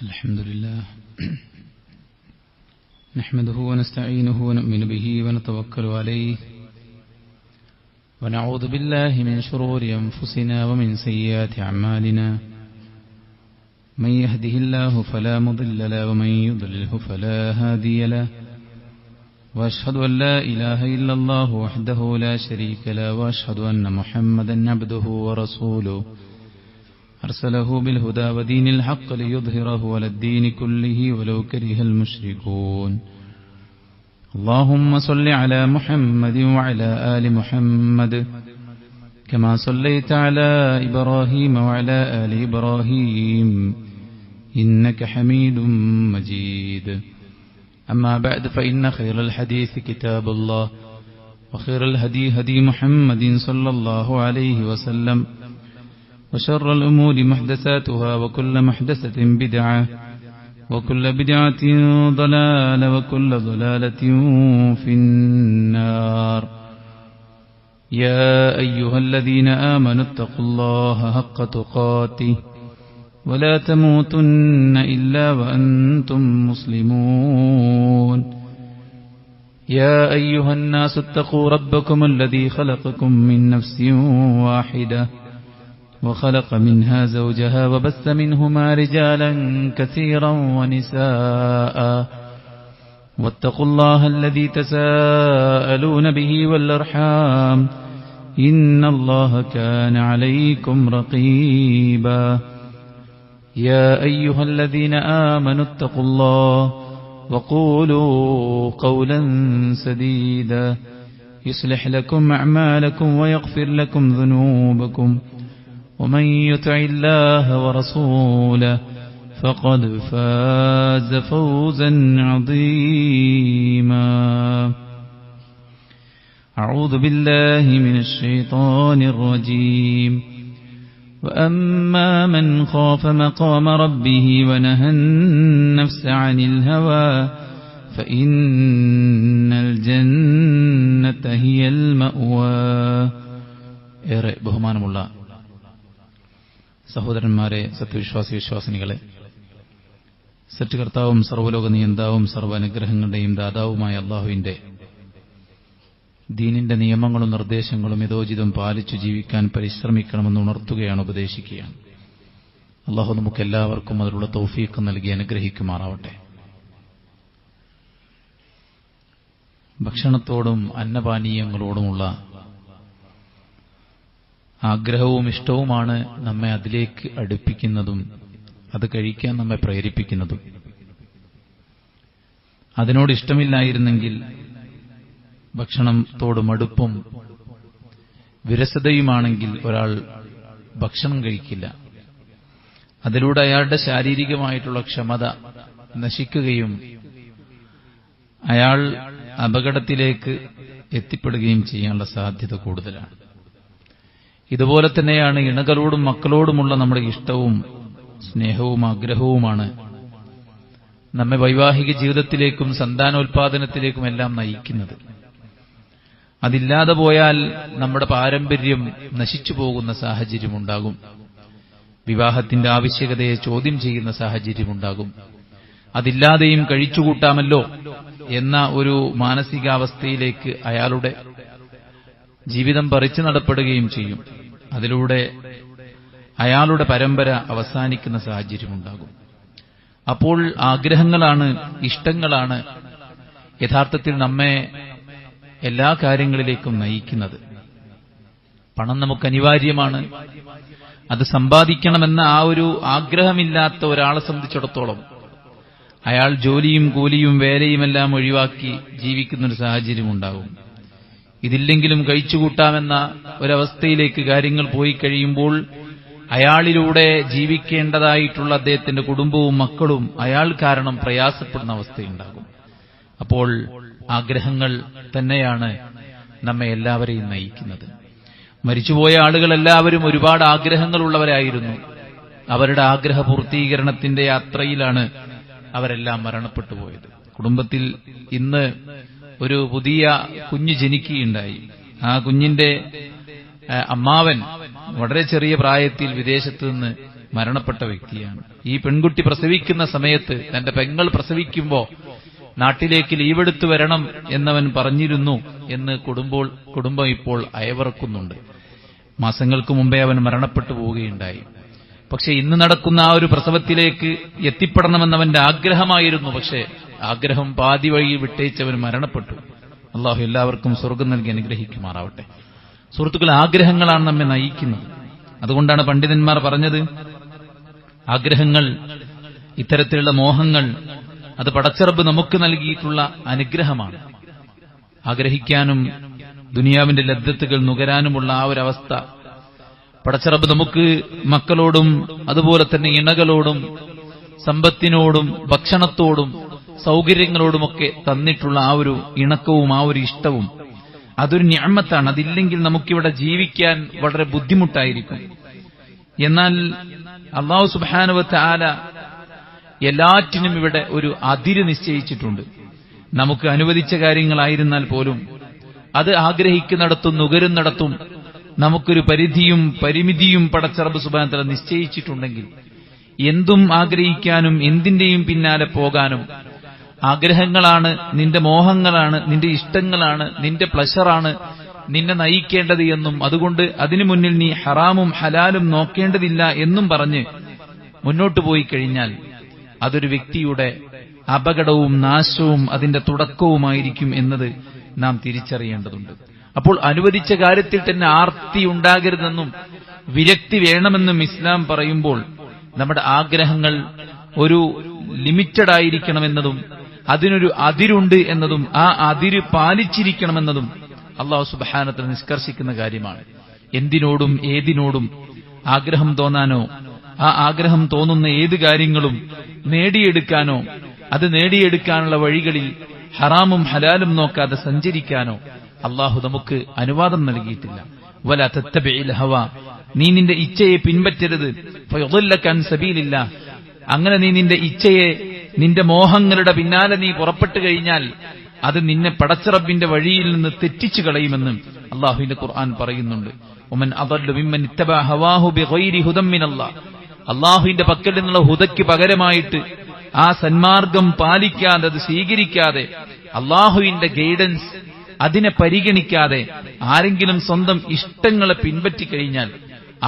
الحمد لله نحمده ونستعينه ونؤمن به ونتوكل عليه ونعوذ بالله من شرور أنفسنا ومن سيئات أعمالنا من يهده الله فلا مضل له ومن يضلله فلا هادي له وأشهد أن لا إله إلا الله وحده لا شريك له وأشهد أن محمدا عبده ورسوله أرسله بالهدى ودين الحق ليظهره على الدين كله ولو كره المشركون اللهم صل على محمد وعلى آل محمد كما صليت على إبراهيم وعلى آل إبراهيم إنك حميد مجيد أما بعد فإن خير الحديث كتاب الله وخير الهدي هدي محمد صلى الله عليه وسلم وشر الأمور محدثاتها وكل محدثة بدعة وكل بدعة ضلالة وكل ضلالة في النار يا أيها الذين آمنوا اتقوا الله حق تقاته ولا تموتن إلا وأنتم مسلمون يا أيها الناس اتقوا ربكم الذي خلقكم من نفس واحدة وخلق منها زوجها وبث منهما رجالا كثيرا ونساء واتقوا الله الذي تساءلون به والأرحام إن الله كان عليكم رقيبا يا أيها الذين آمنوا اتقوا الله وقولوا قولا سديدا يصلح لكم أعمالكم ويغفر لكم ذنوبكم ومن يطع الله ورسوله فقد فاز فوزا عظيما أعوذ بالله من الشيطان الرجيم وأما من خاف مقام ربه ونهى النفس عن الهوى فإن الجنة هي المأوى ഏറെ ബഹുമാനമുള്ള സഹോദരന്മാരെ, സത്യവിശ്വാസി വിശ്വാസിനികളെ, സൃഷ്ടികർത്താവും സർവ്വലോക നിയന്താവും സർവ്വ അനുഗ്രഹങ്ങളുടെയും ദാതാവുമായ അള്ളാഹുവിന്റെ ദീനിന്റെ നിയമങ്ങളും നിർദ്ദേശങ്ങളും യഥോചിതം പാലിച്ചു ജീവിക്കാൻ പരിശ്രമിക്കണമെന്ന് ഉണർത്തുകയാണ്, ഉപദേശിക്കുകയാണ്. അള്ളാഹു നമുക്കെല്ലാവർക്കും അതിലുള്ള തൗഫീഖ് നൽകി അനുഗ്രഹിക്കുമാറാവട്ടെ. ഭക്ഷണത്തോടും അന്നപാനീയങ്ങളോടുമുള്ള ആഗ്രഹവും ഇഷ്ടവുമാണ് നമ്മെ അതിലേക്ക് അടുപ്പിക്കുന്നതും അത് കഴിക്കാൻ നമ്മെ പ്രേരിപ്പിക്കുന്നതും. അതിനോട് ഇഷ്ടമില്ലായിരുന്നെങ്കിൽ ഭക്ഷണത്തോട് മടുപ്പും വിരസതയുമാണെങ്കിൽ ഒരാൾ ഭക്ഷണം കഴിക്കില്ല. അതിലൂടെ അയാളുടെ ശാരീരികമായിട്ടുള്ള ക്ഷമത നശിക്കുകയും അയാൾ അപകടത്തിലേക്ക് എത്തിപ്പെടുകയും ചെയ്യാനുള്ള സാധ്യത കൂടുതലാണ്. ഇതുപോലെ തന്നെയാണ് ഇണകളോടും മക്കളോടുമുള്ള നമ്മുടെ ഇഷ്ടവും സ്നേഹവും ആഗ്രഹവുമാണ് നമ്മെ വൈവാഹിക ജീവിതത്തിലേക്കും സന്താനോൽപാദനത്തിലേക്കും എല്ലാം നയിക്കുന്നത്. അതില്ലാതെ പോയാൽ നമ്മുടെ പാരമ്പര്യം നശിച്ചു പോകുന്ന സാഹചര്യമുണ്ടാകും. വിവാഹത്തിന്റെ ആവശ്യകതയെ ചോദ്യം ചെയ്യുന്ന സാഹചര്യമുണ്ടാകും. അതില്ലാതെയും കഴിച്ചുകൂട്ടാമല്ലോ എന്ന ഒരു മാനസികാവസ്ഥയിലേക്ക് അയാളുടെ ജീവിതം പറിച്ചു നടപ്പെടുകയും ചെയ്യും. അതിലൂടെ അയാളുടെ പരമ്പര അവസാനിക്കുന്ന സാഹചര്യമുണ്ടാകും. അപ്പോൾ ആഗ്രഹങ്ങളാണ്, ഇഷ്ടങ്ങളാണ് യഥാർത്ഥത്തിൽ നമ്മെ എല്ലാ കാര്യങ്ങളിലേക്കും നയിക്കുന്നത്. പണം നമുക്ക് അനിവാര്യമാണ്. അത് സമ്പാദിക്കണമെന്ന ആ ഒരു ആഗ്രഹമില്ലാത്ത ഒരാളെ സംബന്ധിച്ചിടത്തോളം അയാൾ ജോലിയും കൂലിയും വേലയുമെല്ലാം ഒഴിവാക്കി ജീവിക്കുന്നൊരു സാഹചര്യമുണ്ടാകും. ഇതില്ലെങ്കിലും കഴിച്ചുകൂട്ടാമെന്ന ഒരവസ്ഥയിലേക്ക് കാര്യങ്ങൾ പോയി കഴിയുമ്പോൾ അയാളിലൂടെ ജീവിക്കേണ്ടതായിട്ടുള്ള അദ്ദേഹത്തിന്റെ കുടുംബവും മക്കളും അയാൾ കാരണം പ്രയാസപ്പെടുന്ന അവസ്ഥയുണ്ടാകും. അപ്പോൾ ആഗ്രഹങ്ങൾ തന്നെയാണ് നമ്മെ എല്ലാവരെയും നയിക്കുന്നത്. മരിച്ചുപോയ ആളുകളെല്ലാവരും ഒരുപാട് ആഗ്രഹങ്ങളുള്ളവരായിരുന്നു. അവരുടെ ആഗ്രഹ പൂർത്തീകരണത്തിന്റെ യാത്രയിലാണ് അവരെല്ലാം മരണപ്പെട്ടു പോയത്. കുടുംബത്തിൽ ഇന്ന് ഒരു പുതിയ കുഞ്ഞ് ജനിക്കുകയുണ്ടായി. ആ കുഞ്ഞിന്റെ അമ്മാവൻ വളരെ ചെറിയ പ്രായത്തിൽ വിദേശത്ത് നിന്ന് മരണപ്പെട്ട വ്യക്തിയാണ്. ഈ പെൺകുട്ടി പ്രസവിക്കുന്ന സമയത്ത് തന്റെ പെങ്ങൾ പ്രസവിക്കുമ്പോ നാട്ടിലേക്ക് ലീവെടുത്തു വരണം എന്നവൻ പറഞ്ഞിരുന്നു എന്ന് കുടുംബം ഇപ്പോൾ അയവിറക്കുന്നുണ്ട്. മാസങ്ങൾക്ക് മുമ്പേ അവൻ മരണപ്പെട്ടു പോവുകയുണ്ടായി. പക്ഷെ ഇന്ന് നടക്കുന്ന ആ ഒരു പ്രസവത്തിലേക്ക് എത്തിപ്പെടണമെന്നവന്റെ ആഗ്രഹമായിരുന്നു. പക്ഷേ ആഗ്രഹം പാതി വഴി വിട്ടേച്ചവൻ മരണപ്പെട്ടു. അള്ളാഹു എല്ലാവർക്കും സ്വർഗം നൽകി അനുഗ്രഹിക്കുമാറാവട്ടെ. സുഹൃത്തുക്കൾ, ആഗ്രഹങ്ങളാണ് നമ്മെ നയിക്കുന്നത്. അതുകൊണ്ടാണ് പണ്ഡിതന്മാർ പറഞ്ഞത്, ആഗ്രഹങ്ങൾ, ഇത്തരത്തിലുള്ള മോഹങ്ങൾ, അത് പടച്ചറബ് നമുക്ക് നൽകിയിട്ടുള്ള അനുഗ്രഹമാണ്. ആഗ്രഹിക്കാനും ദുനിയാവിന്റെ ലദ്ദത്തുകൾ നുകരാനുമുള്ള ആ ഒരവസ്ഥ പടച്ചറബ് നമുക്ക് മക്കളോടും അതുപോലെ തന്നെ ഇണകളോടും സമ്പത്തിനോടും ഭക്ഷണത്തോടും സൗകര്യങ്ങളോടുമൊക്കെ തന്നിട്ടുള്ള ആ ഒരു ഇണക്കവും ആ ഒരു ഇഷ്ടവും അതൊരു നിഅമത്താണ്. അതില്ലെങ്കിൽ നമുക്കിവിടെ ജീവിക്കാൻ വളരെ ബുദ്ധിമുട്ടായിരിക്കും. എന്നാൽ അല്ലാഹു സുബ്ഹാനഹു വ തആല എല്ലാറ്റിനും ഇവിടെ ഒരു അതിര് നിശ്ചയിച്ചിട്ടുണ്ട്. നമുക്ക് അനുവദിച്ച കാര്യങ്ങളായിരുന്നാൽ പോലും അത് ആഗ്രഹിക്കുന്നിടത്തും നുകരുന്നിടത്തും നമുക്കൊരു പരിധിയും പരിമിതിയും പടച്ച റബ്ബ് സുബ്ഹാനഹു വ തആല നിശ്ചയിച്ചിട്ടുണ്ടെങ്കിൽ എന്തും ആഗ്രഹിക്കാനും എന്തിന്റെയും പിന്നാലെ പോകാനും, ആഗ്രഹങ്ങളാണ്, നിന്റെ മോഹങ്ങളാണ്, നിന്റെ ഇഷ്ടങ്ങളാണ്, നിന്റെ പ്ലഷറാണ് നിന്നെ നയിക്കേണ്ടത് എന്നും അതുകൊണ്ട് അതിനു മുന്നിൽ നീ ഹറാമും ഹലാലും നോക്കേണ്ടതില്ല എന്നും പറഞ്ഞ് മുന്നോട്ടു പോയി കഴിഞ്ഞാൽ അതൊരു വ്യക്തിയുടെ അപകടവും നാശവും അതിന്റെ തുടക്കവുമായിരിക്കും എന്നത് നാം തിരിച്ചറിയേണ്ടതുണ്ട്. അപ്പോൾ അനുവദിച്ച കാര്യത്തിൽ തന്നെ ആർത്തി ഉണ്ടാകരുതെന്നും വിരക്തി വേണമെന്നും ഇസ്ലാം പറയുമ്പോൾ നമ്മുടെ ആഗ്രഹങ്ങൾ ഒരു ലിമിറ്റഡ് ആയിരിക്കണമെന്നതും അതിനൊരു അതിരുണ്ട് എന്നതും ആ അതിര് പാലിച്ചിരിക്കണമെന്നതും അല്ലാഹു സുബ്ഹാനഹു വ തആല നിഷ്കർഷിക്കുന്ന കാര്യമാണ്. എന്തിനോടും ഏതിനോടും ആഗ്രഹം തോന്നാനോ ആ ആഗ്രഹം തോന്നുന്ന ഏത് കാര്യങ്ങളും നേടിയെടുക്കാനോ അത് നേടിയെടുക്കാനുള്ള വഴികളിൽ ഹറാമും ഹലാലും നോക്കാതെ സഞ്ചരിക്കാനോ അല്ലാഹു നമുക്ക് അനുവാദം നൽകിയിട്ടില്ല. വലാ തത്തബിഇൽ ഹവാ, നീ നിന്റെ ഇച്ഛയെ പിൻപറ്റരുത്. ഫയദല്ലക അൻ സബീലില്ലാഹ്, അങ്ങനെ നീ നിന്റെ ഇച്ഛയെ, നിന്റെ മോഹങ്ങളുടെ പിന്നാലെ നീ പുറപ്പെട്ടു കഴിഞ്ഞാൽ അത് നിന്നെ പടച്ച റബ്ബിന്റെ വഴിയിൽ നിന്ന് തെറ്റിച്ചു കളയുമെന്നും അല്ലാഹുവിന്റെ ഖുർആൻ പറയുന്നുണ്ട്. വമൻ അദല്ലു മിമ്മൻ ഇത്തബഅ ഹവാഹു ബിഗൈരി ഹുദം മിനല്ലാഹ്, അല്ലാഹുവിന്റെ പക്കൽ നിന്നുള്ള ഹുദയ്ക്ക് പകരമായിട്ട് ആ സന്മാർഗം പാലിക്കാതെ അത് സ്വീകരിക്കാതെ അല്ലാഹുവിന്റെ ഗൈഡൻസ് അതിനെ പരിഗണിക്കാതെ ആരെങ്കിലും സ്വന്തം ഇഷ്ടങ്ങളെ പിൻപറ്റിക്കഴിഞ്ഞാൽ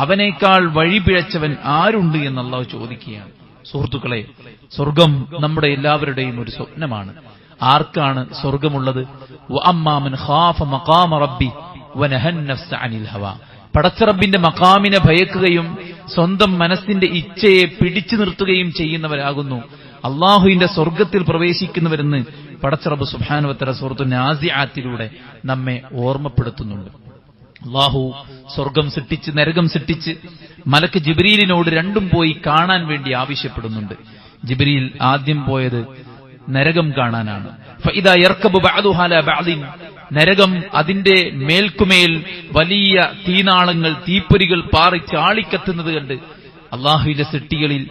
അവനേക്കാൾ വഴിപിഴച്ചവൻ ആരുണ്ട് എന്ന് അല്ലാഹു ചോദിക്കുകയാണ്. സുഹൃത്തുക്കളെ, സ്വർഗം നമ്മുടെ എല്ലാവരുടെയും ഒരു സ്വപ്നമാണ്. ആർക്കാണ് സ്വർഗമുള്ളത്? വഅമ്മാ മൻ ഖാഫ മഖാമ റബ്ബി വനഹൻ നഫ്സ അനിൽ ഹവാ, പടച്ചറബിന്റെ മഖാമിനെ ഭയക്കുകയും സ്വന്തം മനസ്സിന്റെ ഇച്ഛയെ പിടിച്ചു നിർത്തുകയും ചെയ്യുന്നവരാകുന്നു അള്ളാഹുവിന്റെ സ്വർഗത്തിൽ പ്രവേശിക്കുന്നവരെന്ന് പടച്ചറബ് സുബ്ഹാനഹു വ തആല സൂറത്തുൻ നാസിആത്തിലൂടെ നമ്മെ ഓർമ്മപ്പെടുത്തുന്നുണ്ട്. അള്ളാഹു സ്വർഗം സൃഷ്ടിച്ച് നരകം സൃഷ്ടിച്ച് മലക്ക് ജിബ്രീലിനോട് രണ്ടും പോയി കാണാൻ വേണ്ടി ആവശ്യപ്പെടുന്നുണ്ട്. ജിബ്രീൽ ആദ്യം പോയത് നരകം കാണാനാണ്. ഫഇദാ യർകബു ബഅദുഹാ ലാ ബഅദിൻ, നരകം അതിന്റെ മേൽക്കുമേൽ വലിയ തീനാളങ്ങൾ, തീപ്പൊരികൾ പാറി ചാളിക്കത്തുന്നത് കണ്ട് അള്ളാഹുവിന്റെ സൃഷ്ടികളിൽ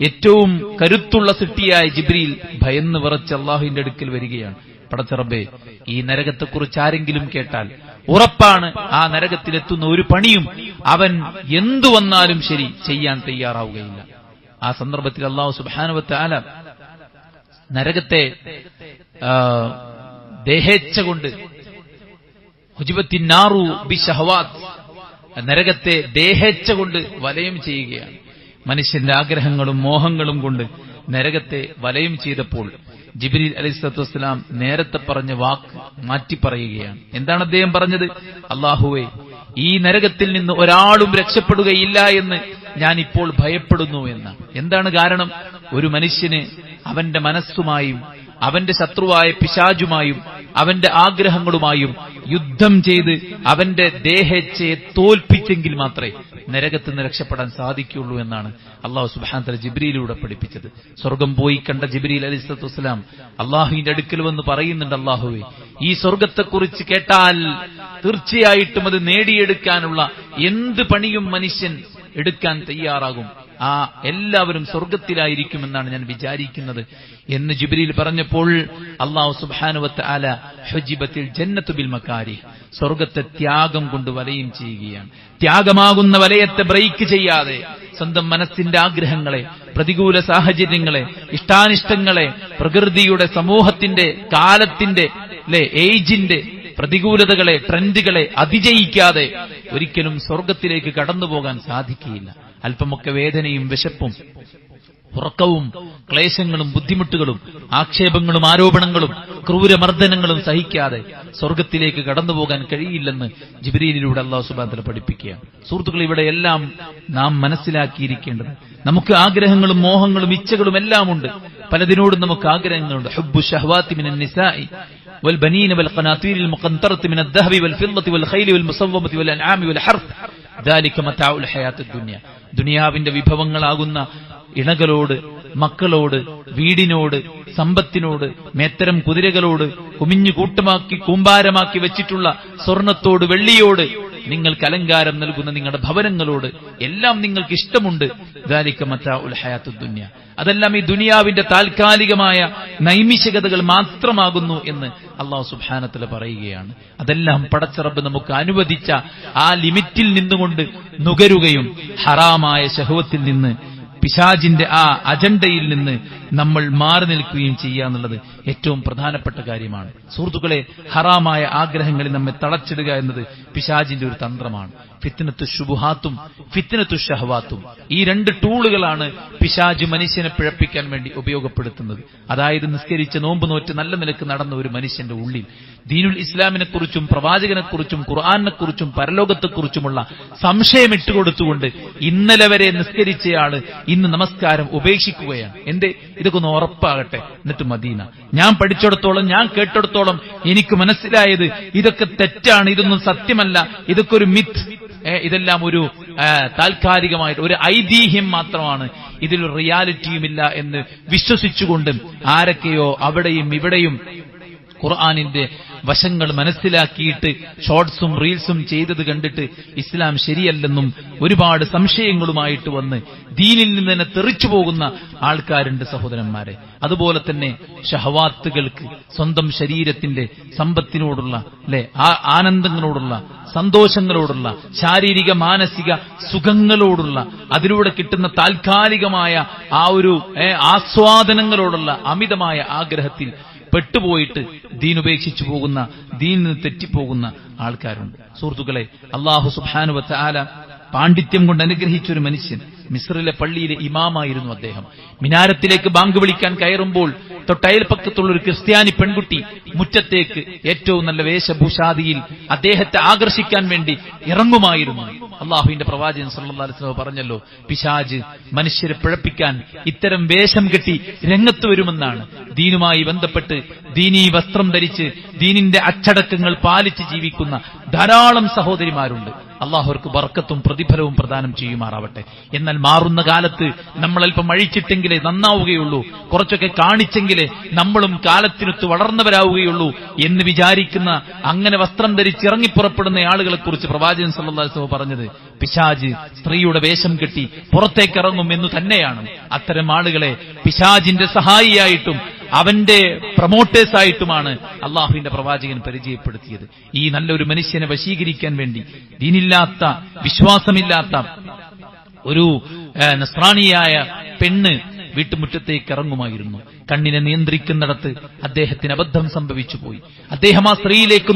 ഏറ്റവും കരുത്തുള്ള സൃഷ്ടിയായ ജിബ്രീൽ ഭയന്ന് വിറച്ച് അള്ളാഹുവിന്റെ അടുക്കൽ വരികയാണ്. പടച്ചറബ്ബേ, ഈ നരകത്തെക്കുറിച്ച് ആരെങ്കിലും കേട്ടാൽ ഉറപ്പാണ് ആ നരകത്തിലെത്തുന്ന ഒരു പണിയും അവൻ എന്തു വന്നാലും ശരി ചെയ്യാൻ തയ്യാറാവുകയില്ല. ആ സന്ദർഭത്തിൽ അല്ലാഹു സുബ്ഹാനഹു വ തആല നരകത്തെ ദേഹേച്ഛ കൊണ്ട്, ഹുജിബത്തിൻ നാറു ബിശഹവാത്ത്, നരകത്തെ ദേഹേച്ഛ കൊണ്ട് വലയം ചെയ്യുകയാണ്. മനുഷ്യന്റെ ആഗ്രഹങ്ങളും മോഹങ്ങളും കൊണ്ട് നരകത്തെ വലയം ചെയ്തപ്പോൾ ജിബ്രീൽ അലൈഹിസ്സലാത്തു വസ്സലാം നേരത്തെ പറഞ്ഞ വാക്ക് മാറ്റി പറയുകയാണ്. എന്താണ് അദ്ദേഹം പറഞ്ഞത്? അല്ലാഹുവേ, ഈ നരകത്തിൽ നിന്ന് ഒരാളും രക്ഷപ്പെടുകയില്ല എന്ന് ഞാൻ ഇപ്പോൾ ഭയപ്പെടുന്നു എന്നാണ്. എന്താണ് കാരണം? ഒരു മനുഷ്യന് അവന്റെ മനസ്സുമായും അവന്റെ ശത്രുവായ പിശാചുമായും അവന്റെ ആഗ്രഹങ്ങളുമായും യുദ്ധം ചെയ്ത് അവന്റെ ദേഹേച്ഛയെ തോൽപ്പിച്ചെങ്കിൽ മാത്രമേ നരകത്തിൽ നിന്ന് രക്ഷപ്പെടാൻ സാധിക്കുകയുള്ളൂ എന്നാണ് അല്ലാഹു സുബ്ഹാനഹു വ തആല ജിബ്രീലിലൂടെ പഠിപ്പിച്ചത്. സ്വർഗം പോയി കണ്ട ജിബ്രീൽ അലൈഹിസ്സലാത്തു വസ്സലാം അല്ലാഹുവിന്റെ അടുക്കൽ വന്ന് പറയുന്നുണ്ട്, അല്ലാഹുവേ, ഈ സ്വർഗത്തെക്കുറിച്ച് കേട്ടാൽ തീർച്ചയായിട്ടും അത് നേടിയെടുക്കാനുള്ള എന്ത് പണിയും മനുഷ്യൻ എടുക്കാൻ തയ്യാറാകും. ആ എല്ലാവരും സ്വർഗത്തിലായിരിക്കുമെന്നാണ് ഞാൻ വിചാരിക്കുന്നത് എന്ന് ജിബ്രീൽ പറഞ്ഞപ്പോൾ അല്ലാഹു സുബ്ഹാനഹു വ തആല ഹുജിബത്തിൽ ജന്നത്തു ബിൽ മകാരിഹ്, സ്വർഗത്തെ ത്യാഗം കൊണ്ട് വലയം ചെയ്യുകയാണ്. ത്യാഗമാകുന്ന വലയത്തെ ബ്രേക്ക് ചെയ്യാതെ സ്വന്തം മനസ്സിന്റെ ആഗ്രഹങ്ങളെ, പ്രതികൂല സാഹചര്യങ്ങളെ, ഇഷ്ടാനിഷ്ടങ്ങളെ, പ്രകൃതിയുടെ, സമൂഹത്തിന്റെ, കാലത്തിന്റെ, ഏജിന്റെ പ്രതികൂലതകളെ, ട്രെൻഡുകളെ അതിജയിക്കാതെ ഒരിക്കലും സ്വർഗത്തിലേക്ക് കടന്നുപോകാൻ സാധിക്കുകയില്ല. അല്പമൊക്കെ വേദനയും വിശപ്പും ഉറക്കവും ക്ലേശങ്ങളും ബുദ്ധിമുട്ടുകളും ആക്ഷേപങ്ങളും ആരോപണങ്ങളും ക്രൂരമർദ്ദനങ്ങളും സഹിക്കാതെ സ്വർഗത്തിലേക്ക് കടന്നുപോകാൻ കഴിയില്ലെന്ന് ജിബ്രീലിലൂടെ അല്ലാഹു സുബ്ഹാനഹു വ തആല പഠിപ്പിക്കുകയാണ്. സുഹൃത്തുക്കൾ, ഇവിടെയെല്ലാം നാം മനസ്സിലാക്കിയിരിക്കേണ്ടത്, നമുക്ക് ആഗ്രഹങ്ങളും മോഹങ്ങളും ഇച്ഛകളും എല്ലാം ഉണ്ട്. പലതിനോടും നമുക്ക് ആഗ്രഹങ്ങളുണ്ട്. ഹുബ്ബു ശഹ്വാതി മിനൻ നിസാഇ والبنين والقناطير المقنطرة من الذهب والفضة والخيل والمسومة والأنعام والحرث ذلك متاع الحياة الدنيا. ദുനിയാവിന്റെ വിഭവങ്ങളാകുന്ന ഇണകളോട്, മക്കളോട്, വീടിനോട്, സമ്പത്തിനോട്, മേത്തരം കുതിരകളോട്, കുമിഞ്ഞു കൂട്ടമാക്കി കൂമ്പാരമാക്കി വെച്ചിട്ടുള്ള സ്വർണത്തോട്, വെള്ളിയോട്, നിങ്ങൾക്ക് അലങ്കാരം നൽകുന്ന നിങ്ങളുടെ ഭവനങ്ങളോട് എല്ലാം നിങ്ങൾക്ക് ഇഷ്ടമുണ്ട്. ദാലിക മതാഉൽ ഹയാത്തുദ് ദുനിയ. അതെല്ലാം ഈ ദുനിയാവിന്റെ താൽക്കാലികമായ നൈമിഷികതകൾ മാത്രമാകുന്നു എന്ന് അല്ലാഹു സുബ്ഹാനഹു വ തആല പറയുകയാണ്. അതെല്ലാം പടച്ച റബ്ബ് നമുക്ക് അനുവദിച്ച ആ ലിമിറ്റിൽ നിന്നുകൊണ്ട് നുകരുകയും ഹറാമായ ശഹവത്തിൽ നിന്ന്, പിശാചിന്റെ ആ അജണ്ടയിൽ നിന്ന് നമ്മൾ മാറി നിൽക്കുകയും ചെയ്യുക എന്നുള്ളത് ഏറ്റവും പ്രധാനപ്പെട്ട കാര്യമാണ്. സുഹൃത്തുക്കളെ, ഹറാമായ ആഗ്രഹങ്ങളിൽ നമ്മെ തളച്ചിടുക എന്നത് പിശാചിന്റെ ഒരു തന്ത്രമാണ്. ഫിത്നത്തു ശുബുഹാത്തും ഫിത്നത്തു ഷഹവാത്തും, ഈ രണ്ട് ടൂളുകളാണ് പിശാച് മനുഷ്യനെ പിഴപ്പിക്കാൻ വേണ്ടി ഉപയോഗപ്പെടുത്തുന്നത്. അതായത് നിസ്കരിച്ച് നോമ്പ് നോറ്റ് നല്ല നിലക്ക് നടന്ന ഒരു മനുഷ്യന്റെ ഉള്ളിൽ ദീനുൽ ഇസ്ലാമിനെക്കുറിച്ചും പ്രവാചകനെക്കുറിച്ചും ഖുർആനെക്കുറിച്ചും പരലോകത്തെക്കുറിച്ചുമുള്ള സംശയം ഇട്ടുകൊടുത്തുകൊണ്ട് ഇന്നലെ വരെ നിസ്കരിച്ചയാള് ഇന്ന് നമസ്കാരം ഉപേക്ഷിക്കുകയാണ്. എന്തേ? ഇതൊക്കെ ഒന്ന് ഉറപ്പാകട്ടെ, എന്നിട്ട് മദീന. ഞാൻ പഠിച്ചിടത്തോളം, ഞാൻ കേട്ടിടത്തോളം എനിക്ക് മനസ്സിലായത് ഇതൊക്കെ തെറ്റാണ്, ഇതൊന്നും സത്യമല്ല, ഇതൊക്കെ ഒരു മിത്ത്, ഇതെല്ലാം ഒരു താൽക്കാലികമായിട്ട് ഒരു ഐതിഹ്യം മാത്രമാണ്, ഇതിൽ റിയാലിറ്റിയുമില്ല എന്ന് വിശ്വസിച്ചുകൊണ്ട് ആരൊക്കെയോ അവിടെയും ഇവിടെയും ഖുർആനിന്റെ വശങ്ങൾ മനസ്സിലാക്കിയിട്ട് ഷോർട്സും റീൽസും ചെയ്തത് കണ്ടിട്ട് ഇസ്ലാം ശരിയല്ലെന്നും ഒരുപാട് സംശയങ്ങളുമായിട്ട് വന്ന് ദീനിൽ നിന്ന് തന്നെ തെറിച്ചു പോകുന്ന ആൾക്കാരുണ്ട് സഹോദരന്മാരെ. അതുപോലെ തന്നെ ഷഹവാത്തുകൾക്ക്, സ്വന്തം ശരീരത്തിന്റെ സമ്പത്തിനോടുള്ള ആനന്ദങ്ങളോടുള്ള, സന്തോഷങ്ങളോടുള്ള, ശാരീരിക മാനസിക സുഖങ്ങളോടുള്ള, അതിലൂടെ കിട്ടുന്ന താൽക്കാലികമായ ആ ഒരു ആസ്വാദനങ്ങളോടുള്ള അമിതമായ ആഗ്രഹത്തിൽ പെട്ടുപോയിട്ട് ദീൻ ഉപേക്ഷിച്ചു പോകുന്ന, ദീനിൽ നിന്ന് തെറ്റിപ്പോകുന്ന ആൾക്കാരുണ്ട്. സുഹൃത്തുക്കളെ, അല്ലാഹു സുബ്ഹാനഹു വ തആല പാണ്ഡിത്യം കൊണ്ട് അനുഗ്രഹിച്ച ഒരു മനുഷ്യൻ, മിസ്രിലെ പള്ളിയിലെ ഇമാമായിരുന്നു അദ്ദേഹം. മിനാരത്തിലേക്ക് ബാങ്ക് വിളിക്കാൻ കയറുമ്പോൾ തൊട്ടയൽപ്പക്കത്തുള്ള ഒരു ക്രിസ്ത്യാനി പെൺകുട്ടി മുറ്റത്തേക്ക് ഏറ്റവും നല്ല വേഷഭൂഷാദിയിൽ അദ്ദേഹത്തെ ആകർഷിക്കാൻ വേണ്ടി ഇറങ്ങുമായിരുന്നു. അള്ളാഹുവിന്റെ പ്രവാചകൻ സല്ലല്ലാഹു അലൈഹി വസല്ലം പറഞ്ഞല്ലോ, പിശാച് മനുഷ്യരെ പിഴപ്പിക്കാൻ ഇത്തരം വേഷം കെട്ടി രംഗത്ത് വരുമെന്നാണ്. ദീനുമായി ബന്ധപ്പെട്ട് ദീനീ വസ്ത്രം ധരിച്ച് ദീനിന്റെ അച്ചടക്കങ്ങൾ പാലിച്ച് ജീവിക്കുന്ന ധാരാളം സഹോദരിമാരുണ്ട്. അള്ളാഹു അവർക്ക് ബർക്കത്തും പ്രതിഫലവും പ്രദാനം ചെയ്യുമാറാവട്ടെ. എന്നാൽ മാറുന്ന കാലത്ത് നമ്മൾ അല്പം അഴിച്ചിട്ടെങ്കിലേ നന്നാവുകയുള്ളൂ, കുറച്ചൊക്കെ കാണിച്ചെങ്കിലേ നമ്മളും കാലത്തിനൊത്ത് വളർന്നവരാവുകയുള്ളൂ എന്ന് വിചാരിക്കുന്ന, അങ്ങനെ വസ്ത്രം ധരിച്ച് ഇറങ്ങിപ്പുറപ്പെടുന്ന ആളുകളെ കുറിച്ച് പ്രവാചകൻ സല്ലല്ലാഹു അലൈഹി വസല്ലം പറഞ്ഞത്, പിശാച് സ്ത്രീയുടെ വേഷം കെട്ടി പുറത്തേക്കിറങ്ങും എന്ന് തന്നെയാണ്. അത്തരം ആളുകളെ പിശാചിന്റെ സഹായിയായിട്ടും അവന്റെ പ്രൊമോട്ടേഴ്സായിട്ടുമാണ് അള്ളാഹുവിന്റെ പ്രവാചകൻ പരിചയപ്പെടുത്തിയത്. ഈ നല്ലൊരു മനുഷ്യനെ വശീകരിക്കാൻ വേണ്ടി ദീനില്ലാത്ത, വിശ്വാസമില്ലാത്ത ഒരു നസ്രാണിയായ പെണ്ണ് വീട്ടുമുറ്റത്തേക്ക് ഇറങ്ങുമായിരുന്നു. കണ്ണിനെ നിയന്ത്രിക്കുന്നിടത്ത് അദ്ദേഹത്തിന് അബദ്ധം സംഭവിച്ചു പോയി. അദ്ദേഹം ആ സ്ത്രീയിലേക്ക്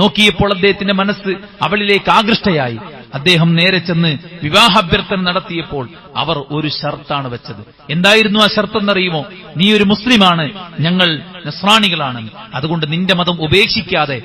നോക്കിയപ്പോൾ അദ്ദേഹത്തിന്റെ മനസ്സ് അവളിലേക്ക് ആകൃഷ്ടയായി. അദ്ദേഹം നേരെ ചെന്ന് വിവാഹാഭ്യർത്ഥന നടത്തിയപ്പോൾ അവർ ഒരു ഷർത്താണ് വെച്ചത്. എന്തായിരുന്നു ആ ഷർത്തെന്നറിയുമോ? നീ ഒരു മുസ്ലിമാണ്, ഞങ്ങൾ നസ്രാണികളാണ്, അതുകൊണ്ട് നിന്റെ മതം ഉപേക്ഷിക്കാതെ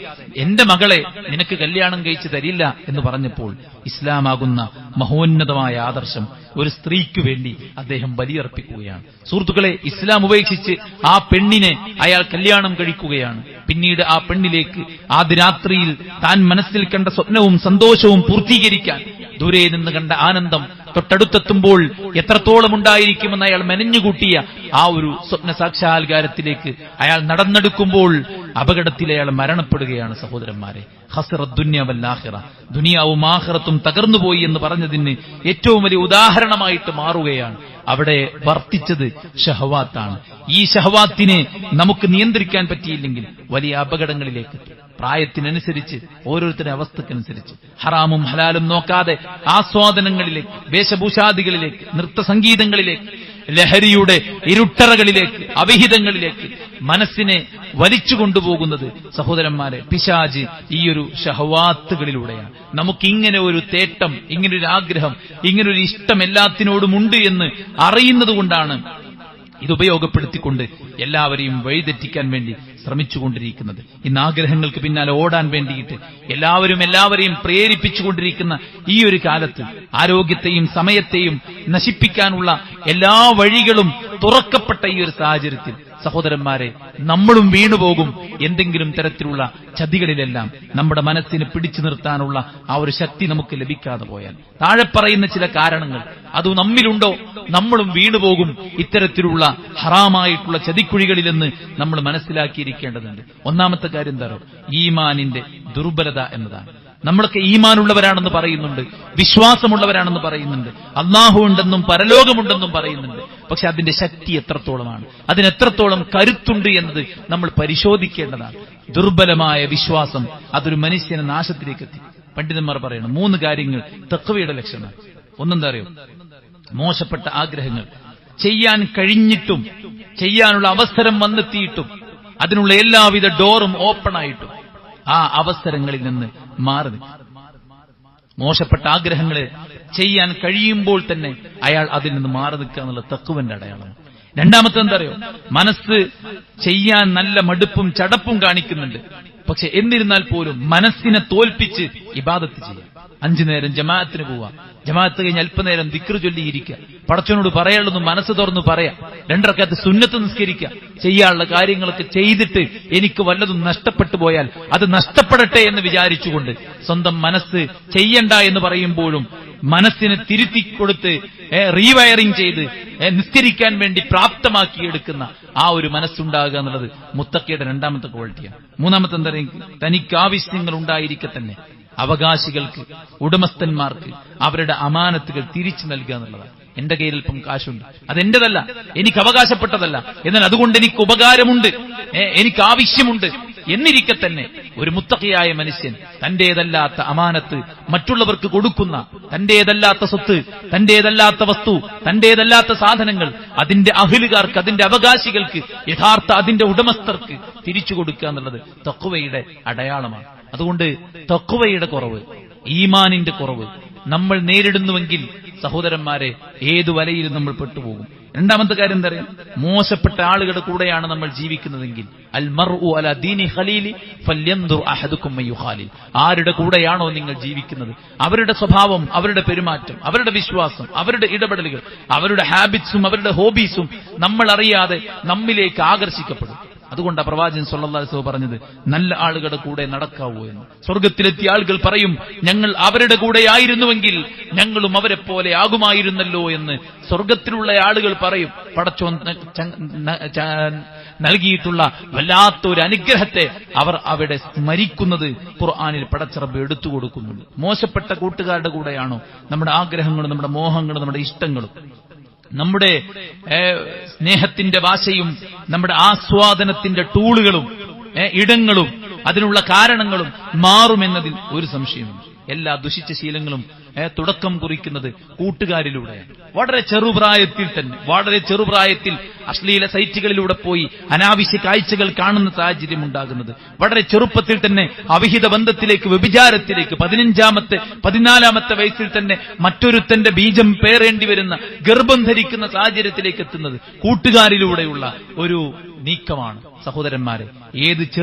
എന്റെ മകളെ നിനക്ക് കല്യാണം കഴിച്ചു തരില്ല എന്ന് പറഞ്ഞപ്പോൾ ഇസ്ലാമാകുന്ന മഹോന്നതമായ ആദർശം ഒരു സ്ത്രീക്ക് വേണ്ടി അദ്ദേഹം ബലിയർപ്പിക്കുകയാണ്. സുഹൃത്തുക്കളെ, ഇസ്ലാം ഉപേക്ഷിച്ച് ആ പെണ്ണിനെ അയാൾ കല്യാണം കഴിക്കുകയാണ്. പിന്നീട് ആ പെണ്ണിലേക്ക് ആദ്യ രാത്രിയിൽ താൻ മനസ്സിൽ കണ്ട സ്വപ്നവും സന്തോഷവും പൂർത്തീകരിക്കാൻ ദൂരെ നിന്ന് കണ്ട ആനന്ദം തൊട്ടടുത്തെത്തുമ്പോൾ എത്രത്തോളം ഉണ്ടായിരിക്കുമെന്ന് അയാൾ മെനഞ്ഞുകൂട്ടിയ ആ ഒരു സ്വപ്ന സാക്ഷാത്കാരത്തിലേക്ക് അയാൾ നടന്നെടുക്കുമ്പോൾ അപകടത്തിൽ അയാൾ മരണപ്പെടുകയാണ്. സഹോദരന്മാരെ, ഖസറത് ദുനിയ വൽ ആഖിറ, ദുനിയാവും ആഖിറത്തും തകർന്നുപോയി എന്ന് പറഞ്ഞതിന് ഏറ്റവും വലിയ ഉദാഹരണമായിട്ട് മാറുകയാണ്. അവിടെ വർത്തിച്ചത് ഷഹവാത്താണ്. ഈ ഷഹവാത്തിനെ നമുക്ക് നിയന്ത്രിക്കാൻ പറ്റിയില്ലെങ്കിൽ വലിയ അപകടങ്ങളിലേക്ക്, പ്രായത്തിനനുസരിച്ച് ഓരോരുത്തരുടെ അവസ്ഥക്കനുസരിച്ച് ഹറാമും ഹലാലും നോക്കാതെ ആസ്വാദനങ്ങളിലേക്ക്, വേഷഭൂഷാദികളിലേക്ക്, നൃത്തസംഗീതങ്ങളിലേക്ക്, ലഹരിയുടെ ഇരുട്ടറകളിലേക്ക്, അവിഹിതങ്ങളിലേക്ക് മനസ്സിനെ വലിച്ചു കൊണ്ടുപോകുന്നത് സഹോദരന്മാരെ പിശാച് ഈ ഒരു ഷഹവാത്തുകളിലൂടെയാണ്. നമുക്കിങ്ങനെ ഒരു തേട്ടം, ഇങ്ങനൊരു ആഗ്രഹം, ഇങ്ങനൊരു ഇഷ്ടം എല്ലാത്തിനോടും ഉണ്ട് എന്ന് അറിയുന്നത് കൊണ്ടാണ് ഇത് ഉപയോഗപ്പെടുത്തിക്കൊണ്ട് എല്ലാവരെയും വഴിതെറ്റിക്കാൻ വേണ്ടി ശ്രമിച്ചുകൊണ്ടിരിക്കുന്നത്. ഇന്ന് ആഗ്രഹങ്ങൾക്ക് പിന്നാലെ ഓടാൻ വേണ്ടിയിട്ട് എല്ലാവരെയും പ്രേരിപ്പിച്ചുകൊണ്ടിരിക്കുന്ന ഈ ഒരു കാലത്ത് ആരോഗ്യത്തെയും സമയത്തെയും നശിപ്പിക്കാനുള്ള എല്ലാ വഴികളും തുറക്കപ്പെട്ട ഈ ഒരു സാഹചര്യത്തിൽ സഹോദരന്മാരെ, നമ്മളും വീണുപോകും എന്തെങ്കിലും തരത്തിലുള്ള ചതികളിലെല്ലാം. നമ്മുടെ മനസ്സിനെ പിടിച്ചു നിർത്താനുള്ള ആ ഒരു ശക്തി നമുക്ക് ലഭിക്കാതെ പോയാൽ താഴെ പറയുന്ന ചില കാരണങ്ങൾ അത് നമ്മിലുണ്ടോ, നമ്മളും വീണുപോകും ഇത്തരത്തിലുള്ള ഹറാമായിട്ടുള്ള ചതിക്കുഴികളിലെന്ന് നമ്മൾ മനസ്സിലാക്കിയിരിക്കേണ്ടതുണ്ട്. ഒന്നാമത്തെ കാര്യം എന്താണോ, ഈമാനിന്റെ ദുർബലത എന്നതാണ്. നമ്മളൊക്കെ ഈമാനുള്ളവരാണെന്ന് പറയുന്നുണ്ട്, വിശ്വാസമുള്ളവരാണെന്ന് പറയുന്നുണ്ട്, അല്ലാഹു ഉണ്ടെന്നും പരലോകമുണ്ടെന്നും പറയുന്നുണ്ട്. പക്ഷെ അതിന്റെ ശക്തി എത്രത്തോളമാണ്, അതിനെത്രത്തോളം കരുത്തുണ്ട് എന്നത് നമ്മൾ പരിശോധിക്കേണ്ടതാണ്. ദുർബലമായ വിശ്വാസം അതൊരു മനുഷ്യനെ നാശത്തിലേക്ക് എത്തി. പണ്ഡിതന്മാർ പറയണം 3 കാര്യങ്ങൾ തഖ്വയുടെ ലക്ഷണമാണ്. ഒന്നെന്താ അറിയോ, മോശപ്പെട്ട ആഗ്രഹങ്ങൾ ചെയ്യാൻ കഴിഞ്ഞിട്ടും, ചെയ്യാനുള്ള അവസരം വന്നെത്തിയിട്ടും, അതിനുള്ള എല്ലാവിധ ഡോറും ഓപ്പണായിട്ടും ആ അവസരങ്ങളിൽ നിന്ന് മാറി നിൽക്കും. മോശപ്പെട്ട ആഗ്രഹങ്ങളെ ചെയ്യാൻ കഴിയുമ്പോൾ തന്നെ അയാൾ അതിൽ നിന്ന് മാറി നിൽക്കുക എന്നുള്ള തഖ്വന്റെ അടയാളമാണ്. രണ്ടാമത്തെ എന്താ അറിയോ, മനസ്സ് ചെയ്യാൻ നല്ല മടുപ്പും ചടപ്പും കാണിക്കുന്നുണ്ട്. പക്ഷെ എന്നിരുന്നാൽ പോലും മനസ്സിനെ തോൽപ്പിച്ച് ഇബാദത്ത് ചെയ്യാം. 5 നേരം ജമാഅത്തിന് പോവാം, ജമാഅത്ത് കഴിഞ്ഞ് അല്പനേരം ദിക്ർ ചൊല്ലിയിരിക്കുക, പടച്ചവനോട് പറയാനുള്ളതും മനസ്സ് തുറന്നു പറയാം, 2 റക്അത്ത് സുന്നത്ത് നിസ്കരിക്കുക, ചെയ്യാനുള്ള കാര്യങ്ങളൊക്കെ ചെയ്തിട്ട് എനിക്ക് വല്ലതും നഷ്ടപ്പെട്ടു പോയാൽ അത് നഷ്ടപ്പെടട്ടെ എന്ന് വിചാരിച്ചുകൊണ്ട് സ്വന്തം മനസ്സ് ചെയ്യണ്ട എന്ന് പറയുമ്പോഴും മനസ്സിനെ തിരുത്തിക്കൊടുത്ത് റീവയറിംഗ് ചെയ്ത് നിസ്കരിക്കാൻ വേണ്ടി പ്രാപ്തമാക്കിയെടുക്കുന്ന ആ ഒരു മനസ്സുണ്ടാകുക എന്നുള്ളത് മുത്തഖിയുടെ രണ്ടാമത്തെ ക്വാളിറ്റിയാണ്. മൂന്നാമത്തെ എന്താ, തനിക്ക് ആവശ്യങ്ങൾ ഉണ്ടായിരിക്കെ തന്നെ അവകാശികൾക്ക്, ഉടമസ്ഥന്മാർക്ക് അവരുടെ അമാനത്തുകൾ തിരിച്ചു നൽകുക എന്നുള്ളതാണ്. എന്റെ കയ്യിൽ അല്പം കാശുണ്ട്, അതെന്റേതല്ല, എനിക്ക് അവകാശപ്പെട്ടതല്ല, എന്നാൽ അതുകൊണ്ട് എനിക്ക് ഉപകാരമുണ്ട്, എനിക്ക് ആവശ്യമുണ്ട് എന്നിരിക്കെ തന്നെ ഒരു മുത്തഖിയായ മനുഷ്യൻ തന്റേതല്ലാത്ത അമാനത്ത് മറ്റുള്ളവർക്ക് കൊടുക്കുന്ന, തന്റേതല്ലാത്ത സ്വത്ത്, തന്റേതല്ലാത്ത വസ്തു, തന്റേതല്ലാത്ത സാധനങ്ങൾ അതിന്റെ അഹ്ലുകാർക്ക്, അതിന്റെ അവകാശികൾക്ക്, യഥാർത്ഥ അതിന്റെ ഉടമസ്ഥർക്ക് തിരിച്ചു കൊടുക്കുക എന്നുള്ളത് തഖ്വയുടെ അടയാളമാണ്. അതുകൊണ്ട് തഖ്വയുടെ കുറവ്, ഈമാനിന്റെ കുറവ് നമ്മൾ നേരിടുന്നുവെങ്കിൽ സഹോദരന്മാരെ ഏതു വലയിലും നമ്മൾ പെട്ടുപോകും. രണ്ടാമത്തെ കാര്യം എന്താ പറയാം, മോശപ്പെട്ട ആളുകളുടെ കൂടെയാണ് നമ്മൾ ജീവിക്കുന്നതെങ്കിൽ അൽ മർഉ അലാ ദീനി ഖലീലി ഫല്യൻദുർ അഹദുക്കും മയ്യുഖാലിൽ, ആരുടെ കൂടെയാണോ നിങ്ങൾ ജീവിക്കുന്നത് അവരുടെ സ്വഭാവം, അവരുടെ പെരുമാറ്റം, അവരുടെ വിശ്വാസം, അവരുടെ ഇടപെടലുകൾ, അവരുടെ ഹാബിറ്റ്സും അവരുടെ ഹോബീസും നമ്മൾ അറിയാതെ നമ്മിലേക്ക് ആകർഷിക്കപ്പെടും. അതുകൊണ്ട് പ്രവാചകൻ സല്ലല്ലാഹു അലൈഹി വസല്ലം പറഞ്ഞത് നല്ല ആളുകളുടെ കൂടെ നടക്കാവൂ എന്ന്. സ്വർഗത്തിലെത്തിയ ആളുകൾ പറയും, ഞങ്ങൾ അവരുടെ കൂടെ ആയിരുന്നുവെങ്കിൽ ഞങ്ങളും അവരെ പോലെ ആകുമായിരുന്നല്ലോ എന്ന് സ്വർഗത്തിലുള്ള ആളുകൾ പറയും. പടച്ചോൻ നൽകിയിട്ടുള്ള വല്ലാത്തൊരു അനുഗ്രഹത്തെ അവർ അവിടെ സ്മരിക്കുന്നത് ഖുർആനിൽ പടച്ചറബ് എടുത്തു കൊടുക്കുന്നുണ്ട്. മോശപ്പെട്ട കൂട്ടുകാരുടെ കൂടെയാണോ നമ്മുടെ ആഗ്രഹങ്ങളും നമ്മുടെ മോഹങ്ങളും നമ്മുടെ ഇഷ്ടങ്ങളും നമ്മുടെ സ്നേഹത്തിന്റെ ഭാഷയും നമ്മുടെ ആസ്വാദനത്തിന്റെ ടൂളുകളും ഇടങ്ങളും അതിനുള്ള കാരണങ്ങളും മാറുമെന്നതിൽ ഒരു സംശയമില്ല. എല്ലാ ദുഷിച്ച ശീലങ്ങളും തുടക്കം കുറിക്കുന്നത് കൂട്ടുകാരിലൂടെയാണ്. വളരെ ചെറുപ്രായത്തിൽ അശ്ലീല സൈറ്റുകളിലൂടെ പോയി അനാവശ്യ കാഴ്ചകൾ കാണുന്ന സാഹചര്യം ഉണ്ടാകുന്നത് വളരെ ചെറുപ്പത്തിൽ തന്നെ അവിഹിത ബന്ധത്തിലേക്ക്, വ്യഭിചാരത്തിലേക്ക്, 15-ാമത്തെ 14-ാമത്തെ വയസ്സിൽ തന്നെ മറ്റൊരുത്തന്റെ ബീജം പേറേണ്ടി വരുന്ന, ഗർഭം ധരിക്കുന്ന സാഹചര്യത്തിലേക്ക് എത്തുന്നത് കൂട്ടുകാരിലൂടെയുള്ള ഒരു നീക്കമാണ്. സഹോദരന്മാരെ,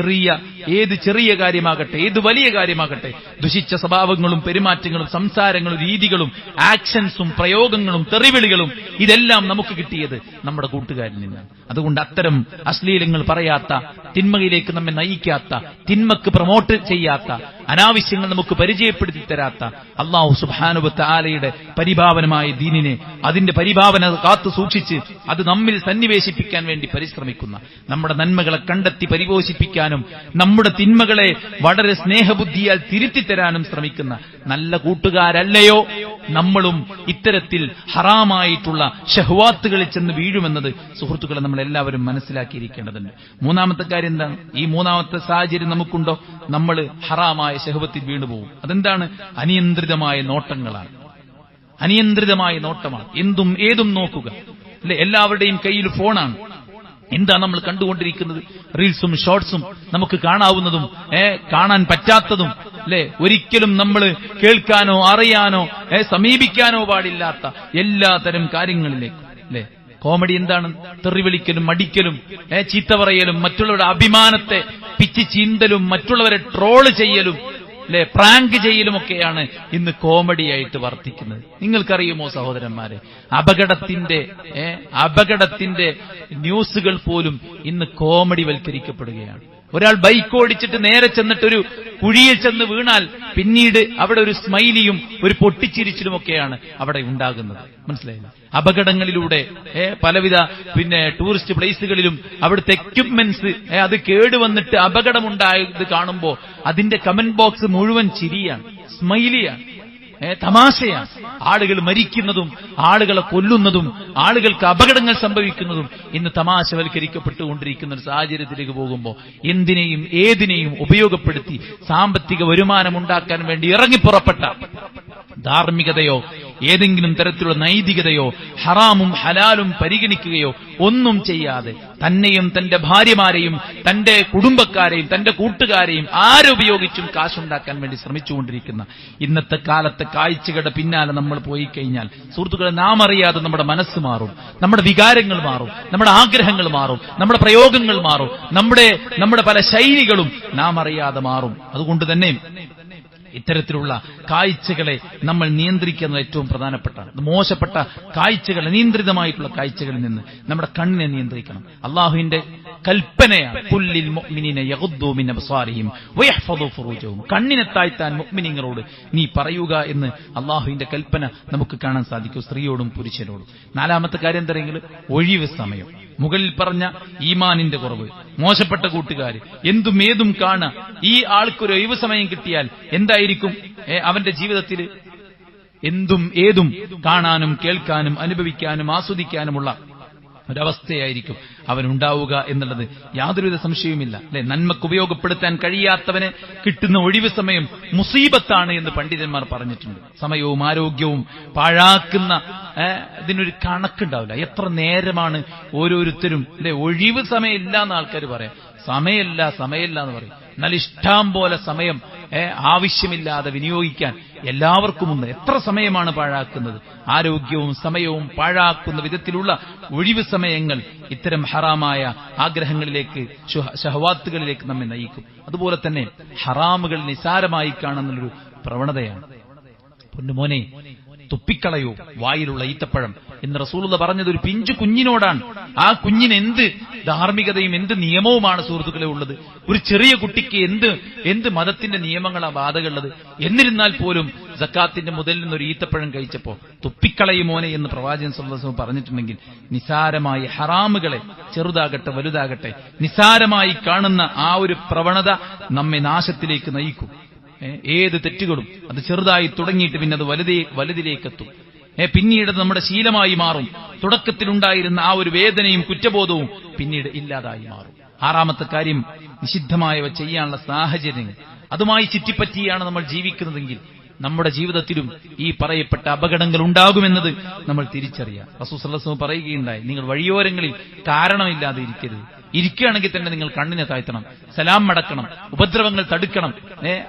ഏത് ചെറിയ കാര്യമാകട്ടെ, ഏത് വലിയ കാര്യമാകട്ടെ, ദുഷിച്ച സ്വഭാവങ്ങളും പെരുമാറ്റങ്ങളും സംസാരങ്ങളും രീതികളും ആക്ഷൻസും പ്രയോഗങ്ങളും തെറിവിളികളും ഇതെല്ലാം നമുക്ക് കിട്ടിയത് നമ്മുടെ കൂട്ടുകാരിൽ നിന്നാണ്. അതുകൊണ്ട് അത്തരം അശ്ലീലങ്ങൾ പറയാത്ത, തിന്മയിലേക്ക് നമ്മെ നയിക്കാത്ത, തിന്മക്ക് പ്രൊമോട്ട് ചെയ്യാത്ത, അനാവശ്യങ്ങൾ നമുക്ക് പരിചയപ്പെടുത്തി തരാത്ത അല്ലാഹു സുബ്ഹാനഹു വ തആലയുടെ പരിഭാവനമായ ദീനിനെ, അതിന്റെ പരിഭാവന കാത്തു സൂക്ഷിച്ച് അത് നമ്മിൽ സന്നിവേശിപ്പിക്കാൻ വേണ്ടി പരിശ്രമിക്കുന്ന, നമ്മുടെ നന്മകളെ കണ്ടെത്തി പരിപോഷിപ്പിക്കാനും നമ്മുടെ തിന്മകളെ വളരെ സ്നേഹബുദ്ധിയാൽ തിരുത്തിത്തരാനും ശ്രമിക്കുന്ന നല്ല കൂട്ടുകാരല്ലയോ നമ്മളും ഇത്തരത്തിൽ ഹറാമായിട്ടുള്ള ഷഹ്വാത്തുകളിൽ ചെന്ന് വീഴുമെന്നത് സുഹൃത്തുക്കളെ നമ്മളെല്ലാവരും മനസ്സിലാക്കിയിരിക്കേണ്ടതുണ്ട്. മൂന്നാമത്തെ കാര്യം എന്താണ്? ഈ മൂന്നാമത്തെ സാഹചര്യം നമുക്കുണ്ടോ? നമ്മൾ ഹറാമായ ഷഹ്വത്തിൽ വീണുപോകും. അതെന്താണ്? അനിയന്ത്രിതമായ നോട്ടങ്ങളാണ്. അനിയന്ത്രിതമായ നോട്ടമാണ്. എന്തും ഏതും നോക്കുക അല്ലെ. എല്ലാവരുടെയും കയ്യിൽ ഫോണാണ്. എന്താ നമ്മൾ കണ്ടുകൊണ്ടിരിക്കുന്നത്? റീൽസും ഷോർട്സും, നമുക്ക് കാണാവുന്നതും കാണാൻ പറ്റാത്തതും അല്ലെ, ഒരിക്കലും നമ്മൾ കേൾക്കാനോ അറിയാനോ സമീപിക്കാനോ പാടില്ലാത്ത എല്ലാതരം കാര്യങ്ങളിലേക്കും അല്ലെ. കോമഡി എന്താണ്? തെറിവിളിക്കലും അടിക്കലും ചീത്ത പറയലും മറ്റുള്ളവരുടെ അഭിമാനത്തെ പിച്ച് ചീന്തലും മറ്റുള്ളവരെ ട്രോള് ചെയ്യലും അല്ലെ, പ്രാങ്ക് ചെയ്യലുമൊക്കെയാണ് ഇന്ന് കോമഡിയായിട്ട് വർത്തിക്കുന്നത്. നിങ്ങൾക്കറിയുമോ സഹോദരന്മാരെ, അപകടത്തിന്റെ ന്യൂസുകൾ പോലും ഇന്ന് കോമഡി വൽക്കരിക്കപ്പെടുകയാണ്. ഒരാൾ ബൈക്ക് ഓടിച്ചിട്ട് നേരെ ചെന്നിട്ടൊരു കുഴിയിൽ ചെന്ന് വീണാൽ പിന്നീട് അവിടെ ഒരു സ്മൈലിയും ഒരു പൊട്ടിച്ചിരിച്ചിലുമൊക്കെയാണ് അവിടെ ഉണ്ടാകുന്നത്. മനസ്സിലായില്ല? അപകടങ്ങളിലൂടെ പലവിധ ടൂറിസ്റ്റ് പ്ലേസുകളിലും അവിടുത്തെ എക്യുപ്മെന്റ്സ് അത് കേടുവന്നിട്ട് അപകടമുണ്ടായത് കാണുമ്പോ അതിന്റെ കമന്റ് ബോക്സ് മുഴുവൻ ചിരിയാണ്, സ്മൈലിയാണ്, തമാശയാണ്. ആളുകൾ മരിക്കുന്നതും ആളുകളെ കൊല്ലുന്നതും ആളുകൾക്ക് അപകടങ്ങൾ സംഭവിക്കുന്നതും ഇന്ന് തമാശവൽക്കരിക്കപ്പെട്ടുകൊണ്ടിരിക്കുന്ന ഒരു സാഹചര്യത്തിലേക്ക് പോകുമ്പോൾ എന്തിനേയും ഏതിനേയും ഉപയോഗപ്പെടുത്തി സാമ്പത്തിക വരുമാനമുണ്ടാക്കാൻ വേണ്ടി ഇറങ്ങിപ്പുറപ്പെട്ട ധാർമ്മികതയോ ഏതെങ്കിലും തരത്തിലുള്ള നൈതികതയോ ഹറാമും ഹലാലും പരിഗണിക്കുകയോ ഒന്നും ചെയ്യാതെ തന്നെയും തന്റെ ഭാര്യമാരെയും തന്റെ കുടുംബക്കാരെയും തന്റെ കൂട്ടുകാരെയും ആരുപയോഗിച്ചും കാശുണ്ടാക്കാൻ വേണ്ടി ശ്രമിച്ചുകൊണ്ടിരിക്കുന്ന ഇന്നത്തെ കാലത്തെ കാഴ്ചകളുടെ പിന്നാലെ നമ്മൾ പോയി കഴിഞ്ഞാൽ സുഹൃത്തുക്കളെ, നാം അറിയാതെ നമ്മുടെ മനസ്സ് മാറും, നമ്മുടെ വികാരങ്ങൾ മാറും, നമ്മുടെ ആഗ്രഹങ്ങൾ മാറും, നമ്മുടെ പ്രയോഗങ്ങൾ മാറും, നമ്മുടെ പല ശൈലികളും നാം അറിയാതെ മാറും. അതുകൊണ്ട് തന്നെ ഇത്തരത്തിലുള്ള കാഴ്ചകളെ നമ്മൾ നിയന്ത്രിക്കുന്നത് ഏറ്റവും പ്രധാനപ്പെട്ടാണ്. മോശപ്പെട്ട കാഴ്ചകൾ, അനിയന്ത്രിതമായിട്ടുള്ള കാഴ്ചകളിൽ നിന്ന് നമ്മുടെ കണ്ണിനെ നിയന്ത്രിക്കണം. അള്ളാഹുവിന്റെ കൽപ്പനയാണ്, കുല്ലിൽ മുഅ്മിനീന യഗ്ദൂ മിൻ അബ്സാരിഹിം വയഹ്ഫദൂ ഫുറൂജഹും. കണ്ണിനെ താഴ്ത്താൻ മുഅ്മിനീങ്ങളോട് നീ പറയുക എന്ന് അള്ളാഹുവിന്റെ കൽപ്പന നമുക്ക് കാണാൻ സാധിക്കും, സ്ത്രീയോടും പുരുഷനോടും. നാലാമത്തെ കാര്യം എന്താണെങ്കിലും ഒഴിവ് സമയം. മുകളിൽ പറഞ്ഞ ഈമാനിന്റെ കുറവ്, മോശപ്പെട്ട കൂട്ടുകാർ, എന്തും ഏതും കാണുക. ഈ ആൾക്കൊരു ഒഴിവ് സമയം കിട്ടിയാൽ എന്തായിരിക്കും അവന്റെ ജീവിതത്തിൽ? എന്തും ഏതും കാണാനും കേൾക്കാനും അനുഭവിക്കാനും ആസ്വദിക്കാനുമുള്ള ഒരവസ്ഥയായിരിക്കും അവനുണ്ടാവുക എന്നുള്ളത് യാതൊരുവിധ സംശയവുമില്ല അല്ലെ. നന്മക്ക് ഉപയോഗപ്പെടുത്താൻ കഴിയാത്തവന് കിട്ടുന്ന ഒഴിവ് സമയം മുസീബത്താണ് എന്ന് പണ്ഡിതന്മാർ പറഞ്ഞിട്ടുണ്ട്. സമയവും ആരോഗ്യവും പാഴാക്കുന്ന ഇതിനൊരു കണക്കുണ്ടാവില്ല. എത്ര നേരമാണ് ഓരോരുത്തരും അല്ലെ ഒഴിവ് സമയമില്ല എന്ന് ആൾക്കാർ പറയാം. സമയമില്ല എന്ന് പറയും. എന്നാൽ ഇഷ്ടം പോലെ സമയം ആവശ്യമില്ലാതെ വിനിയോഗിക്കാൻ എല്ലാവർക്കുമുണ്ട്. എത്ര സമയമാണ് പാഴാക്കുന്നത്? ആരോഗ്യവും സമയവും പാഴാക്കുന്ന വിധത്തിലുള്ള ഒഴിവ് സമയങ്ങൾ ഇത്തരം ഹറാമായ ആഗ്രഹങ്ങളിലേക്ക്, ശഹവാത്തുകളിലേക്ക് നമ്മെ നയിക്കും. അതുപോലെ തന്നെ ഹറാമുകൾ നിസാരമായി കാണുന്നൊരു പ്രവണതയാണ്. പൊന്നുമോനെ, തുപ്പിക്കളയോ വായിലുള്ള ഈത്തപ്പഴം എന്ന് റസൂലുള്ളാഹി പറഞ്ഞത് ഒരു പിഞ്ചു കുഞ്ഞിനോടാണ്. ആ കുഞ്ഞിന് എന്ത് ധാർമ്മികതയും എന്ത് നിയമവുമാണ് സുഹൃത്തുക്കളെ ഉള്ളത്? ഒരു ചെറിയ കുട്ടിക്ക് എന്ത് മതത്തിന്റെ നിയമങ്ങളാണ് ബാധകളുള്ളത്? എന്നിരുന്നാൽ പോലും സക്കാത്തിന്റെ മുതലിൽ നിന്നൊരു ഈത്തപ്പഴം കഴിച്ചപ്പോ തുപ്പിക്കളയുമോനെ എന്ന് പ്രവാചകൻ സല്ലല്ലാഹു അലൈഹി വസല്ലം പറഞ്ഞിട്ടുണ്ടെങ്കിൽ നിസാരമായി ഹറാമുകളെ, ചെറുതാകട്ടെ വലുതാകട്ടെ, നിസാരമായി കാണുന്ന ആ ഒരു പ്രവണത നമ്മെ നാശത്തിലേക്ക് നയിക്കും. ഏത് തെറ്റുകളും അത് ചെറുതായി തുടങ്ങിയിട്ട് പിന്നെ അത് വലുതിലേക്കെത്തും. പിന്നീട് നമ്മുടെ ശീലമായി മാറും. തുടക്കത്തിലുണ്ടായിരുന്ന ആ ഒരു വേദനയും കുറ്റബോധവും പിന്നീട് ഇല്ലാതായി മാറും. ആറാമത്തെ കാര്യം, നിഷിദ്ധമായവ ചെയ്യാനുള്ള സാഹചര്യങ്ങൾ. അതുമായി ചുറ്റിപ്പറ്റിയാണ് നമ്മൾ ജീവിക്കുന്നതെങ്കിൽ നമ്മുടെ ജീവിതത്തിലും ഈ പറയപ്പെട്ട അപകടങ്ങൾ ഉണ്ടാകുമെന്നത് നമ്മൾ തിരിച്ചറിയാം. റസൂൽ സല്ലല്ലാഹു അലൈഹി വസല്ലം പറയുകയുണ്ടായി, നിങ്ങൾ വഴിയോരങ്ങളിൽ കാരണമില്ലാതെ ഇരിക്കരുത്. ഇരിക്കുകയാണെങ്കിൽ തന്നെ നിങ്ങൾ കണ്ണിനെ താഴ്ത്തണം, സലാം മടക്കണം, ഉപദ്രവങ്ങൾ തടുക്കണം,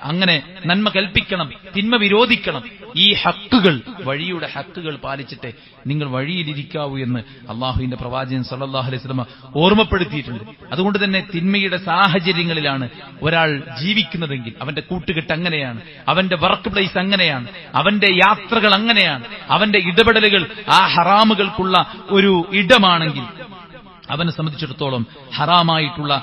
അങ്ങനെ നന്മ കൽപ്പിക്കണം, തിന്മ വിരോധിക്കണം. ഈ ഹക്കുകൾ, വഴിയുടെ ഹക്കുകൾ പാലിച്ചിട്ട് നിങ്ങൾ വഴിയിലിരിക്കാവൂ എന്ന് അള്ളാഹുവിന്റെ പ്രവാചകൻ സല്ലല്ലാഹു അലൈഹി വസല്ലം ഓർമ്മപ്പെടുത്തിയിട്ടുണ്ട്. അതുകൊണ്ട് തന്നെ തിന്മയുടെ സാഹചര്യങ്ങളിലാണ് ഒരാൾ ജീവിക്കുന്നതെങ്കിൽ അവന്റെ കൂട്ടുകെട്ട് അങ്ങനെയാണ്, അവന്റെ വർക്ക് പ്ലേസ് അങ്ങനെയാണ്, അവന്റെ യാത്രകൾ അങ്ങനെയാണ്, അവന്റെ ഇടപെടലുകൾ ആ ഹറാമുകൾക്കുള്ള ഒരു ഇടമാണെങ്കിൽ അവനെ സംബന്ധിച്ചിടത്തോളം ഹറാമായിട്ടുള്ള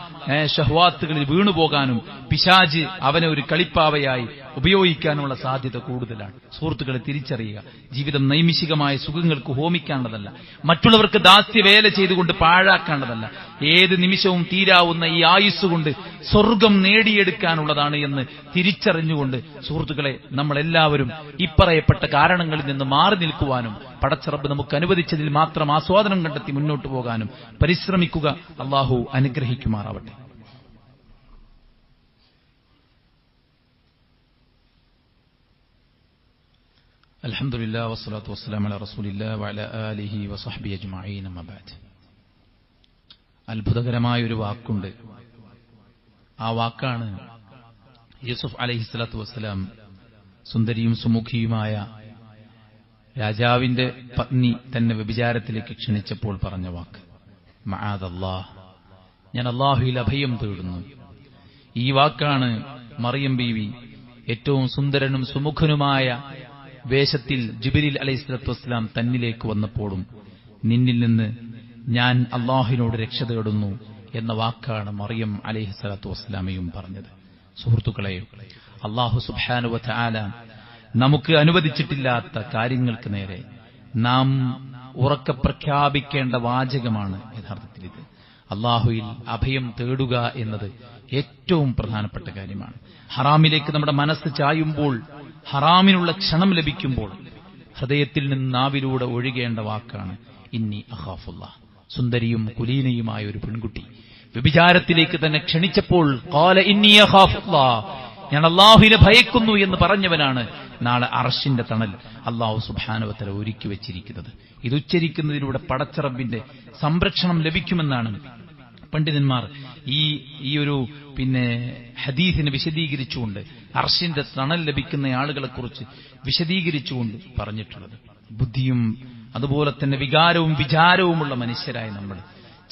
ഷഹ്വാത്തുകളിൽ വീണുപോകാനും പിശാച് അവനെ ഒരു കളിപ്പാവയായി ഉപയോഗിക്കാനുള്ള സാധ്യത കൂടുതലാണ്. സുഹൃത്തുക്കളെ തിരിച്ചറിയുക, ജീവിതം നൈമിഷികമായ സുഖങ്ങൾക്ക് ഹോമിക്കാനുള്ളതല്ല, മറ്റുള്ളവർക്ക് ദാസ്യവേല ചെയ്തുകൊണ്ട് പാഴാക്കാനുള്ളതല്ല. ഏത് നിമിഷവും തീരാവുന്ന ഈ ആയുസ്സുകൊണ്ട് സ്വർഗം നേടിയെടുക്കാനുള്ളതാണ് എന്ന് തിരിച്ചറിഞ്ഞുകൊണ്ട് സുഹൃത്തുക്കളെ നമ്മളെല്ലാവരും ഇപ്പറയപ്പെട്ട കാരണങ്ങളിൽ നിന്ന് മാറി നിൽക്കുവാനും പടച്ചറബ് നമുക്ക് അനുവദിച്ചതിൽ മാത്രം ആസ്വാദനം കണ്ടെത്തി മുന്നോട്ടു പോകാനും പരിശ്രമിക്കുക. അള്ളാഹു അനുഗ്രഹിക്കുമാറാവട്ടെ. അൽഹംദുലില്ലാഹി വസ്സലാത്തു വസ്സലാമു അലാ റസൂലില്ലാഹി വഅലാ ആലിഹി വസഹ്ബിഹി അജ്മഈൻ. അമ്മാ ബഅദ്. അത്ഭുതകരമായ ഒരു വാക്കുണ്ട്. ആ വാക്കാണ് യൂസുഫ് അലൈഹിസ്സലാത്തു വസ്സലാം സുന്ദരിയും സുമുഖിയുമായ രാജാവിന്റെ പത്നി തന്നെ വ്യഭിചാരത്തിലേക്ക് ക്ഷണിച്ചപ്പോൾ പറഞ്ഞ വാക്ക്. മഅദല്ലാഹ്, ഞാൻ അല്ലാഹുവിൽ അഭയം തേടുന്നു. ഈ വാക്കാണ് മറിയം ബീവി ഏറ്റവും സുന്ദരനും സുമുഖനുമായ വേഷത്തിൽ ജിബ്രീൽ അലൈഹിസ്സലാത്തു വസ്സലാം തന്നിലേക്ക് വന്നപ്പോഴും നിന്നിൽ നിന്ന് ഞാൻ അല്ലാഹുവിനോട് രക്ഷ തേടുന്നു എന്ന വാക്കാണ് മറിയം അലൈഹിസ്സലാത്തു വസ്സലാമയും പറഞ്ഞത്. സുഹൃത്തുക്കളെ, അല്ലാഹു സുബ്ഹാനഹു വ തആല നമുക്ക് അനുവദിച്ചിട്ടില്ലാത്ത കാര്യങ്ങൾക്ക് നേരെ നാം ഉറക്കെ പ്രഖ്യാപിക്കേണ്ട വാചകമാണ് യഥാർത്ഥത്തിൽ ഇത്. അല്ലാഹുവിൽ അഭയം തേടുക എന്നത് ഏറ്റവും പ്രധാനപ്പെട്ട കാര്യമാണ്. ഹറാമിലേക്ക് നമ്മുടെ മനസ്സ് ചായുമ്പോൾ, ഹറാമിനുള്ള ക്ഷണം ലഭിക്കുമ്പോൾ ഹൃദയത്തിൽ നിന്ന് നാവിലൂടെ ഒഴുകേണ്ട വാക്കാണ് ഇന്നി അഖാഫുല്ലാഹ്. സുന്ദരിയും കുലീനയുമായ ഒരു പെൺകുട്ടി വ്യഭിചാരത്തിലേക്ക് തന്നെ ക്ഷണിച്ചപ്പോൾ ഖാല ഇന്നി അഖാഫുല്ലാഹ്, ഞാൻ അല്ലാഹുവിനെ ഭയക്കുന്നു എന്ന് പറഞ്ഞവനാണ് നാളെ അർശിന്റെ തണൽ അല്ലാഹു സുബ്ഹാനഹു വ തആല ഒരുക്കി വെച്ചിരിക്കുന്നത്. ഇത് ഉച്ചരിക്കുന്നതിലൂടെ പടച്ചറബിന്റെ സംരക്ഷണം ലഭിക്കുമെന്നാണ് പണ്ഡിതന്മാർ ഈ ഒരു ഹദീസിനെ വിശദീകരിച്ചുകൊണ്ട്, അർശിന്റെ തണൽ ലഭിക്കുന്ന ആളുകളെക്കുറിച്ച് വിശദീകരിച്ചുകൊണ്ട് പറഞ്ഞിട്ടുള്ളത്. ബുദ്ധിയും അതുപോലെ തന്നെ വികാരവും വിചാരവുമുള്ള മനുഷ്യരായ നമ്മൾ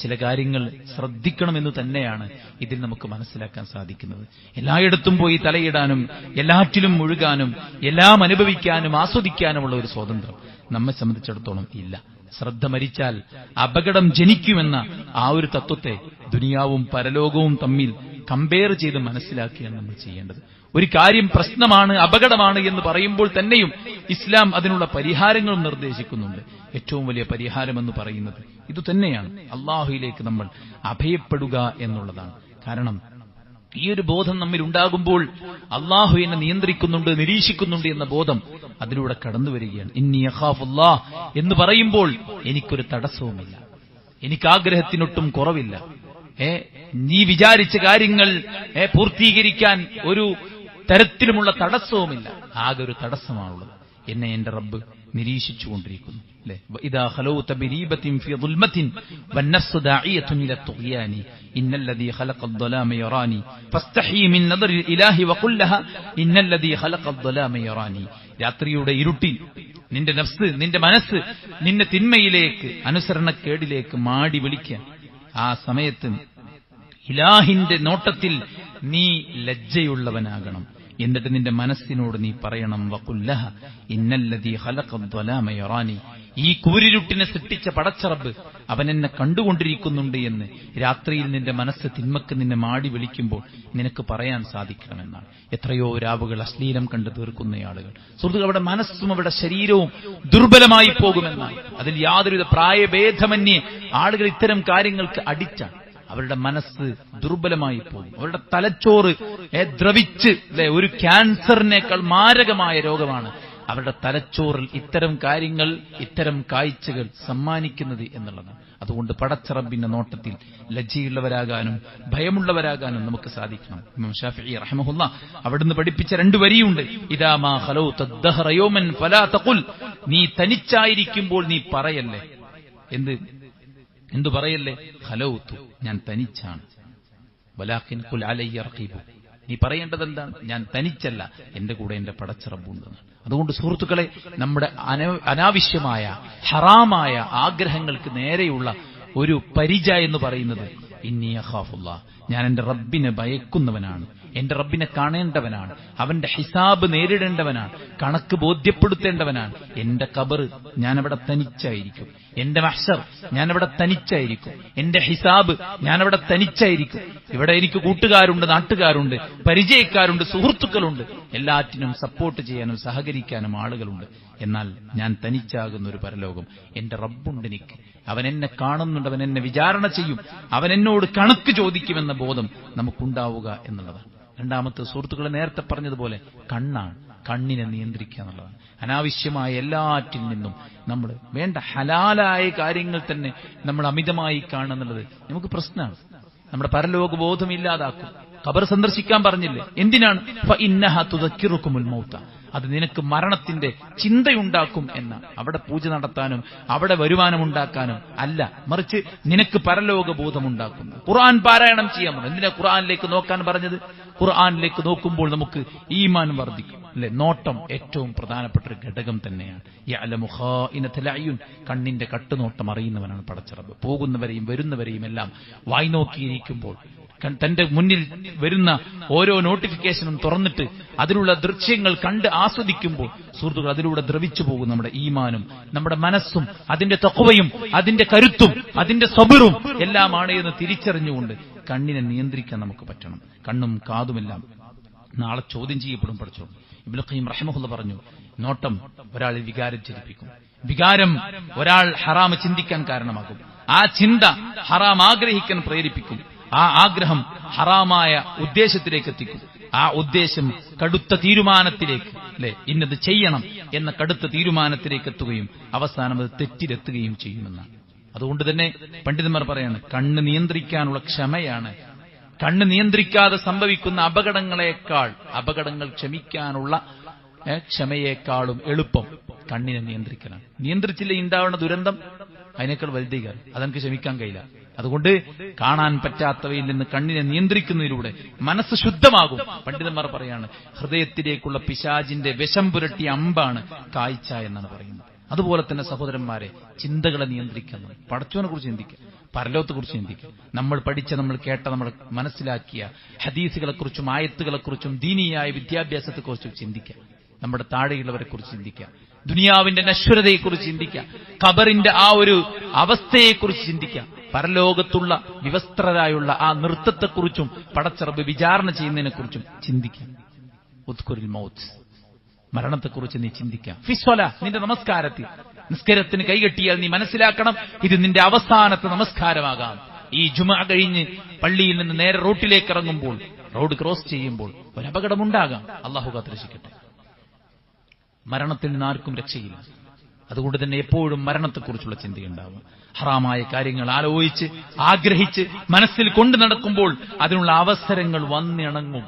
ചില കാര്യങ്ങൾ ശ്രദ്ധിക്കണമെന്ന് തന്നെയാണ് ഇതിൽ നമുക്ക് മനസ്സിലാക്കാൻ സാധിക്കുന്നത്. എല്ലായിടത്തും പോയി തലയിടാനും എല്ലാറ്റിലും മുഴുകാനും എല്ലാം അനുഭവിക്കാനും ആസ്വദിക്കാനുമുള്ള ഒരു സ്വാതന്ത്ര്യം നമ്മെ സംബന്ധിച്ചിടത്തോളം ഇല്ല. ശ്രദ്ധ മരിച്ചാൽ അപകടം ജനിക്കുമെന്ന ആ ഒരു തത്വത്തെ ദുനിയാവും പരലോകവും തമ്മിൽ കമ്പയർ ചെയ്ത് മനസ്സിലാക്കിയാണ് നമ്മൾ ചെയ്യേണ്ടത്. ഒരു കാര്യം പ്രശ്നമാണ്, അപകടമാണ് എന്ന് പറയുമ്പോൾ തന്നെയും ഇസ്ലാം അതിനുള്ള പരിഹാരങ്ങളും നിർദ്ദേശിക്കുന്നുണ്ട്. ഏറ്റവും വലിയ പരിഹാരമെന്ന് പറയുന്നത് ഇതുതന്നെയാണ്, അല്ലാഹുവിലേക്ക് നമ്മൾ അഭയപ്പെടുക എന്നുള്ളതാണ്. കാരണം ഈ ഒരു ബോധം നമ്മിൽ ഉണ്ടാകുമ്പോൾ അല്ലാഹു എന്നെ നിയന്ത്രിക്കുന്നുണ്ട്, നിരീക്ഷിക്കുന്നുണ്ട് എന്ന ബോധം അതിലൂടെ കടന്നു വരികയാണ്. ഇന്നി അഖാഫുല്ലാഹ് എന്ന് പറയുമ്പോൾ എനിക്കൊരു തടസ്സവുമില്ല, എനിക്ക് ആഗ്രഹത്തിനൊട്ടും കുറവില്ല. നീ വിചാരിച്ച കാര്യങ്ങൾ പൂർത്തീകരിക്കാൻ ഒരു തരത്തിലുമുള്ള തടസ്സവുമില്ല. ആകെ ഒരു തടസ്സമാണുള്ളത്, എന്നെ എന്റെ റബ്ബ് നിരീക്ഷിച്ചുകൊണ്ടിരിക്കുന്നു. ഇദാ ഖലൗത ബിരീബത്തിൻ ഫീ ദുൽമത്തിൻ വന്നഫ്സു ദാഇയത്തുൻ ഇല തുഗ്യാനി ഇന്നല്ലദീ ഖലഖൽ ദലാമ യറാനി ഫസ്തഹീ മിൻ നദറിൽ ഇലാഹി വഖുൽ ലഹാ ഇന്നല്ലദീ ഖലഖൽ ദലാമ യറാനി. രാത്രിയുടെ ഇരുട്ടിൽ നിന്റെ നഫ്സ്, നിന്റെ മനസ്സ് നിന്നെ തിന്മയിലേക്ക്, അനുസരണക്കേടിലേക്ക് മാടി വിളിക്കാൻ, ആ സമയത്ത് ഇലാഹിന്റെ നോട്ടത്തിൽ നീ ലജ്ജയുള്ളവനാകണം. എന്നിട്ട് നിന്റെ മനസ്സിനോട് നീ പറയണം, വഖുല്ലഹ ഇന്നല്ലദീ ഖലഖൽ ദലാമ യറാനി, ഈ കൂരിരുട്ടിനെ സൃഷ്ടിച്ച പടച്ചറബ് അവൻ എന്നെ കണ്ടുകൊണ്ടിരിക്കുന്നുണ്ട് എന്ന് രാത്രിയിൽ നിന്റെ മനസ്സ് തിന്മക്ക് നിന്നെ മാടി വിളിക്കുമ്പോൾ നിനക്ക് പറയാൻ സാധിക്കണമെന്നാണ്. എത്രയോ രാവുകൾ അശ്ലീലം കണ്ട് തീർക്കുന്ന ആളുകൾ, സുഹൃത്തുക്കൾ, അവരുടെ മനസ്സും അവരുടെ ശരീരവും ദുർബലമായി പോകുമെന്നാണ്. അതിൽ യാതൊരുവിധ പ്രായഭേദമന്യേ ആളുകൾ ഇത്തരം കാര്യങ്ങൾക്ക് അഡിക്റ്റാണ്. അവരുടെ മനസ്സ് ദുർബലമായി പോകും, അവരുടെ തലച്ചോറ് ദ്രവിച്ച്, ഒരു ക്യാൻസറിനേക്കാൾ മാരകമായ രോഗമാണ് അവരുടെ തലച്ചോറിൽ ഇത്തരം കാര്യങ്ങൾ, ഇത്തരം കാഴ്ചകൾ സമ്മാനിക്കുന്നത് എന്നുള്ളതാണ്. അതുകൊണ്ട് പടച്ചറബിന്റെ നോട്ടത്തിൽ ലജ്ജയുള്ളവരാകാനും ഭയമുള്ളവരാകാനും നമുക്ക് സാധിക്കണം. ഇമാം ശാഫിഈ റഹിമഹുല്ലാഹ് അവിടുന്ന് പഠിപ്പിച്ച 2 വരിയുണ്ട്. ഇദാ മാ ഖലൗത ദഹറ യൗമൻ ഫലാ തഖുൽ, നീ തനിച്ചായിരിക്കുമ്പോൾ നീ പറയല്ലേ. എന്തു പറയല്ലേ? ഖലൗതു, ഞാൻ തനിച്ചാണ്. വലാകിൻ ഖുൽ അലയ്യ റഖീബു, നീ പറയേണ്ടത് എന്താണ്? ഞാൻ തനിച്ചല്ല, എന്റെ കൂടെ എന്റെ പടച്ചിറപ്പുണ്ടെന്ന്. അതുകൊണ്ട് സുഹൃത്തുക്കളെ, നമ്മുടെ അനാവശ്യമായ ഹറാമായ ആഗ്രഹങ്ങൾക്ക് നേരെയുള്ള ഒരു പരിച എന്ന് പറയുന്നത് ഇന്നി അഖാഫുല്ലാഹ്, ഞാൻ എന്റെ റബ്ബിനെ ഭയക്കുന്നവനാണ് എന്റെ റബ്ബിനെ കാണേണ്ടവനാണ്, അവന്റെ ഹിസാബ് നേരിടേണ്ടവനാണ്, കണക്ക് ബോധ്യപ്പെടുത്തേണ്ടവനാണ്. എന്റെ ഖബർ ഞാനവിടെ തനിച്ചായിരിക്കും, എന്റെ മഹ്ശർ ഞാനവിടെ തനിച്ചായിരിക്കും, എന്റെ ഹിസാബ് ഞാനവിടെ തനിച്ചായിരിക്കും. ഇവിടെ എനിക്ക് കൂട്ടുകാരുണ്ട്, നാട്ടുകാരുണ്ട്, പരിചയക്കാരുണ്ട്, സുഹൃത്തുക്കളുണ്ട്, എല്ലാറ്റിനും സപ്പോർട്ട് ചെയ്യാനും സഹകരിക്കാനും ആളുകളുണ്ട്. എന്നാൽ ഞാൻ തനിച്ചാകുന്ന ഒരു പരലോകം. എന്റെ റബ്ബുണ്ട് എനിക്ക്, അവൻ എന്നെ കാണുന്നുണ്ട്, അവൻ എന്നെ വിചാരണ ചെയ്യും, അവൻ എന്നോട് കണക്ക് ചോദിക്കുമെന്ന ബോധം നമുക്കുണ്ടാവുക എന്നുള്ളതാണ്. രണ്ടാമത്തെ സുഹൃത്തുക്കളെ നേരത്തെ പറഞ്ഞതുപോലെ കണ്ണാണ്, കണ്ണിനെ നിയന്ത്രിക്കുക എന്നുള്ളതാണ്. അനാവശ്യമായ എല്ലാറ്റിൽ നിന്നും നമ്മൾ വേണ്ട ഹലാലായ കാര്യങ്ങൾ തന്നെ നമ്മൾ അമിതമായി കാണുന്നുള്ളത് നമുക്ക് പ്രശ്നമാണ്. നമ്മുടെ പരലോക ബോധം ഇല്ലാതാക്കും. ഖബർ സന്ദർശിക്കാൻ പറഞ്ഞില്ലേ, എന്തിനാണ്? ഫഇന്നഹാ തുദക്കിറുകുമുൽ മൗത, അത് നിനക്ക് മരണത്തിന്റെ ചിന്തയുണ്ടാക്കും എന്ന. അവിടെ പൂജ നടത്താനും അവിടെ വരുമാനമുണ്ടാക്കാനും അല്ല, മറിച്ച് നിനക്ക് പരലോക ബോധമുണ്ടാക്കുന്നു. ഖുർആൻ പാരായണം ചെയ്യാൻ പറഞ്ഞു. എന്തിനാ ഖുർആനിലേക്ക് നോക്കാൻ പറഞ്ഞത്? ഖുർആനിലേക്ക് നോക്കുമ്പോൾ നമുക്ക് ഈമാൻ വർദ്ധിക്കും, അല്ലെ? നോട്ടം ഏറ്റവും പ്രധാനപ്പെട്ട ഒരു ഘടകം തന്നെയാണ്. യഅലമു ഖായിനത്തുൽ അയ്യുൻ, കണ്ണിന്റെ കട്ടുനോട്ടം അറിയുന്നവനാണ് പടച്ച റബ്ബ്. പോകുന്നവരെയും വരുന്നവരെയും എല്ലാം വായി നോക്കിയിരിക്കുമ്പോൾ, തന്റെ മുന്നിൽ വരുന്ന ഓരോ നോട്ടിഫിക്കേഷനും തുറന്നിട്ട് അതിലുള്ള ദൃശ്യങ്ങൾ കണ്ട് ആസ്വദിക്കുമ്പോൾ സുഹൃത്തുക്കൾ അതിലൂടെ ദ്രവിച്ചു പോകും നമ്മുടെ ഈമാനും നമ്മുടെ മനസ്സും അതിന്റെ തഖ്വയും അതിന്റെ കരുത്തും അതിന്റെ സബറും എല്ലാമാണ് എന്ന് തിരിച്ചറിഞ്ഞുകൊണ്ട് കണ്ണിനെ നിയന്ത്രിക്കാൻ നമുക്ക് പറ്റണം. കണ്ണും കാതുമെല്ലാം നാളെ ചോദ്യം ചെയ്യപ്പെടും. പഠിച്ചോ, ഇബ്നുൽ ഖയ്യിം റഹിമഹുള്ള പറഞ്ഞു, നോട്ടം ഒരാളിൽ വികാരം ജനിപ്പിക്കും, വികാരം ഒരാൾ ഹറാം ചിന്തിക്കാൻ കാരണമാകും, ആ ചിന്ത ഹറാം ആഗ്രഹിക്കാൻ പ്രേരിപ്പിക്കും, ആ ആഗ്രഹം ഹറാമായ ഉദ്ദേശത്തിലേക്ക് എത്തിക്കും, ആ ഉദ്ദേശം കടുത്ത തീരുമാനത്തിലേക്ക്, അല്ലെ, ഇന്നത് ചെയ്യണം എന്ന കടുത്ത തീരുമാനത്തിലേക്ക് എത്തുകയും അവസാനം അത് തെറ്റിലെത്തുകയും ചെയ്യുമെന്നാണ്. അതുകൊണ്ട് തന്നെ പണ്ഡിതന്മാർ പറയാണ്, കണ്ണ് നിയന്ത്രിക്കാനുള്ള ക്ഷമയാണ്, കണ്ണ് നിയന്ത്രിക്കാതെ സംഭവിക്കുന്ന അപകടങ്ങൾ ക്ഷമിക്കാനുള്ള ക്ഷമയേക്കാളും എളുപ്പം കണ്ണിനെ നിയന്ത്രിക്കലാണ്. നിയന്ത്രിച്ചില്ല ഉണ്ടാവുന്ന ദുരന്തം അതിനേക്കാൾ വലുതീകാരം, അതെനിക്ക് ക്ഷമിക്കാൻ കഴിയില്ല. അതുകൊണ്ട് കാണാൻ പറ്റാത്തവയിൽ നിന്ന് കണ്ണിനെ നിയന്ത്രിക്കുന്നതിലൂടെ മനസ്സ് ശുദ്ധമാകും. പണ്ഡിതന്മാർ പറയാണ്, ഹൃദയത്തിലേക്കുള്ള പിശാചിന്റെ വിഷം പുരട്ടിയ അമ്പാണ് കാഴ്ച എന്നാണ് പറയുന്നത്. അതുപോലെ തന്നെ സഹോദരന്മാരെ, ചിന്തകളെ നിയന്ത്രിക്കണം. പടച്ചവനെ കുറിച്ച് ചിന്തിക്കുക, പരലോകത്തെ കുറിച്ച് ചിന്തിക്കുക. നമ്മൾ പഠിച്ച, നമ്മൾ കേട്ട, നമ്മൾ മനസ്സിലാക്കിയ ഹദീസുകളെക്കുറിച്ചും ആയത്തുകളെക്കുറിച്ചും ദീനീയായ വിദ്യാഭ്യാസത്തെക്കുറിച്ചും ചിന്തിക്കുക. നമ്മുടെ താഴെയുള്ളവരെ കുറിച്ച് ചിന്തിക്കുക, ദുനിയാവിന്റെ നശ്വരതയെക്കുറിച്ച് ചിന്തിക്കുക, ഖബറിന്റെ ആ ഒരു അവസ്ഥയെക്കുറിച്ച് ചിന്തിക്കുക, പരലോകത്തുള്ള വിവസ്ത്രരായുള്ള ആ നൃത്തത്തെക്കുറിച്ചും പടച്ചറബ് വിചാരണ ചെയ്യുന്നതിനെക്കുറിച്ചും ചിന്തിക്കുക. ഉദ്കുരിൽ മൗത്ത്, മരണത്തെക്കുറിച്ച് നീ ചിന്തിക്കാം. ഫിസ്വല, നിന്റെ നമസ്കാരത്തിൽ, നിസ്കാരത്തിന് കൈകെട്ടിയാൽ നീ മനസ്സിലാക്കണം, ഇത് നിന്റെ അവസാനത്തെ നമസ്കാരമാകാം. ഈ ജുമഅ കഴിഞ്ഞ് പള്ളിയിൽ നിന്ന് നേരെ റോട്ടിലേക്ക് ഇറങ്ങുമ്പോൾ, റോഡ് ക്രോസ് ചെയ്യുമ്പോൾ ഒരു അപകടമുണ്ടാകാം. അല്ലാഹു കാത്തുരക്ഷിക്കട്ടെ. മരണത്തിൽ നിന്ന് ആർക്കും രക്ഷയില്ല. അതുകൊണ്ട് തന്നെ എപ്പോഴും മരണത്തെക്കുറിച്ചുള്ള ചിന്തയുണ്ടാവും. ഹറാമായ കാര്യങ്ങൾ ആലോചിച്ച് ആഗ്രഹിച്ച് മനസ്സിൽ കൊണ്ടു നടക്കുമ്പോൾ അതിനുള്ള അവസരങ്ങൾ വന്നിണങ്ങും.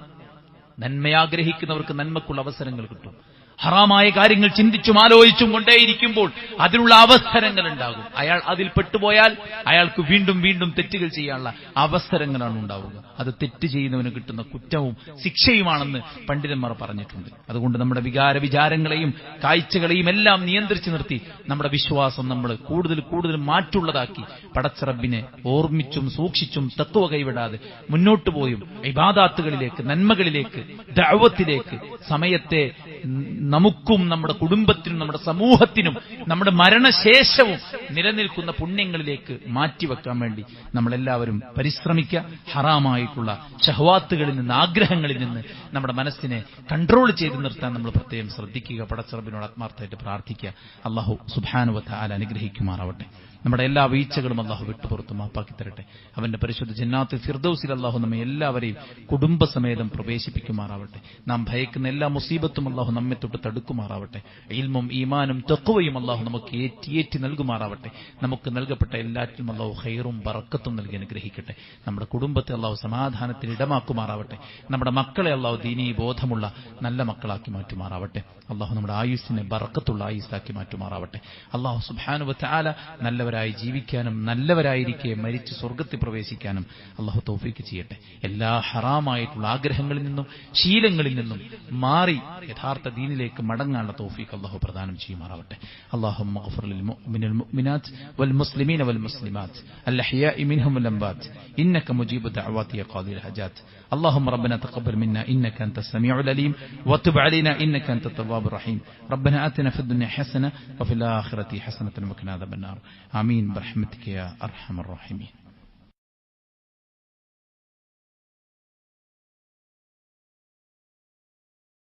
നന്മയാഗ്രഹിക്കുന്നവർക്ക് നന്മക്കുള്ള അവസരങ്ങൾ കിട്ടും. ഹറാമായ കാര്യങ്ങൾ ചിന്തിച്ചും ആലോചിച്ചും കൊണ്ടേയിരിക്കുമ്പോൾ അതിനുള്ള അവസരങ്ങൾ ഉണ്ടാകും. അയാൾ അതിൽ പെട്ടുപോയാൽ അയാൾക്ക് വീണ്ടും വീണ്ടും തെറ്റുകൾ ചെയ്യാനുള്ള അവസരങ്ങളാണ് ഉണ്ടാവുക. അത് തെറ്റ് ചെയ്യുന്നവന് കിട്ടുന്ന കുറ്റവും ശിക്ഷയുമാണെന്ന് പണ്ഡിതന്മാർ പറഞ്ഞിട്ടുണ്ട്. അതുകൊണ്ട് നമ്മുടെ വിചാരങ്ങളെയും കാഴ്ചകളെയും എല്ലാം നിയന്ത്രിച്ചു നിർത്തി നമ്മുടെ വിശ്വാസം നമ്മൾ കൂടുതൽ കൂടുതൽ മാറ്റുള്ളതാക്കി പടച്ചറബിനെ ഓർമ്മിച്ചും സൂക്ഷിച്ചും തത്വ കൈവിടാതെ മുന്നോട്ടു പോയും ഇബാദാത്തുകളിലേക്ക്, നന്മകളിലേക്ക്, ദഅവത്തിലേക്ക് സമയത്തെ നമുക്കും നമ്മുടെ കുടുംബത്തിനും നമ്മുടെ സമൂഹത്തിനും നമ്മുടെ മരണശേഷവും നിലനിൽക്കുന്ന പുണ്യങ്ങളിലേക്ക് മാറ്റിവെക്കാൻ വേണ്ടി നമ്മളെല്ലാവരും പരിശ്രമിക്കുക. ഹറാമായിട്ടുള്ള ശഹ്വാത്തുകളിൽ നിന്ന്, ആഗ്രഹങ്ങളിൽ നിന്ന് നമ്മുടെ മനസ്സിനെ കൺട്രോൾ ചെയ്ത് നിർത്താൻ നമ്മൾ പ്രത്യേകം ശ്രദ്ധിക്കുക. പടച്ചറബിനോട് ആത്മാർത്ഥമായിട്ട് പ്രാർത്ഥിക്കുക. അല്ലാഹു സുബ്ഹാനഹു വ തആല അനുഗ്രഹിക്കുമാറാവട്ടെ. നമ്മുടെ എല്ലാ വീഴ്ചകളും അല്ലാഹു വിട്ടുപുറത്ത് മാപ്പാക്കി തരട്ടെ. അവന്റെ പരിശുദ്ധ ജന്നാത്തുൽ ഫിർദൗസിൽ അല്ലാഹു നമ്മെ എല്ലാവരെയും കുടുംബസമേതം പ്രവേശിപ്പിക്കുമാറാവട്ടെ. നാം ഭയക്കുന്ന എല്ലാ മുസീബത്തും അല്ലാഹു നമ്മെ തൊട്ട് തടുക്കുമാറാവട്ടെ. ഇൽമും ഈമാനും തഖ്വയും അല്ലാഹു നമുക്ക് ഏറ്റി നൽകുമാറാവട്ടെ. നമുക്ക് നൽകപ്പെട്ട എല്ലാറ്റിലും അല്ലാഹു ഖൈറും ബറക്കത്തും നൽകി അനുഗ്രഹിക്കട്ടെ. നമ്മുടെ കുടുംബത്തെ അല്ലാഹു സമാധാനത്തിന് ഇടമാക്കുമാറാവട്ടെ. നമ്മുടെ മക്കളെ അല്ലാഹു ദീനീ ബോധമുള്ള നല്ല മക്കളാക്കി മാറ്റുമാറാവട്ടെ. അല്ലാഹു നമ്മുടെ ആയുസ്സിനെ ബറക്കത്തുള്ള ആയുസ്സാക്കി മാറ്റുമാറാവട്ടെ. അല്ലാഹു സുബ്ഹാനഹു വ തആല നല്ലവരായി ജീവിക്കാനും നല്ലവരായിരിക്കെ മരിച്ച് സ്വർഗ്ഗത്തിൽ പ്രവേശിക്കാനും അല്ലാഹു തൗഫീഖ് ചെയ്യട്ടെ. എല്ലാ ഹറാമായിട്ടുള്ള ആഗ്രഹങ്ങളിൽ നിന്നും ശീലങ്ങളിൽ നിന്നും മാറി യഥാർത്ഥ ദീനിലേക്ക് മടങ്ങാനുള്ള തൗഫീഖ് അല്ലാഹു പ്രദാനം ചെയ്യുമാറാവട്ടെ. അല്ലാഹുമ്മ ഗ്ഫിർ ലിൽ മുഅ്മിനീന والمؤمنات والمسلمين والمسلمات الأحياء منهم والأموات إنك مجيب الدعوات يا قاضي الحاجات اللهم ربنا تقبل منا إنك أنت السميع العليم وتب علينا إنك أنت التواب الرحيم ربنا آتنا في الدنيا حسنة وفي الآخرة حسنة وقنا عذاب النار آمين برحمتك يا أرحم الراحمين.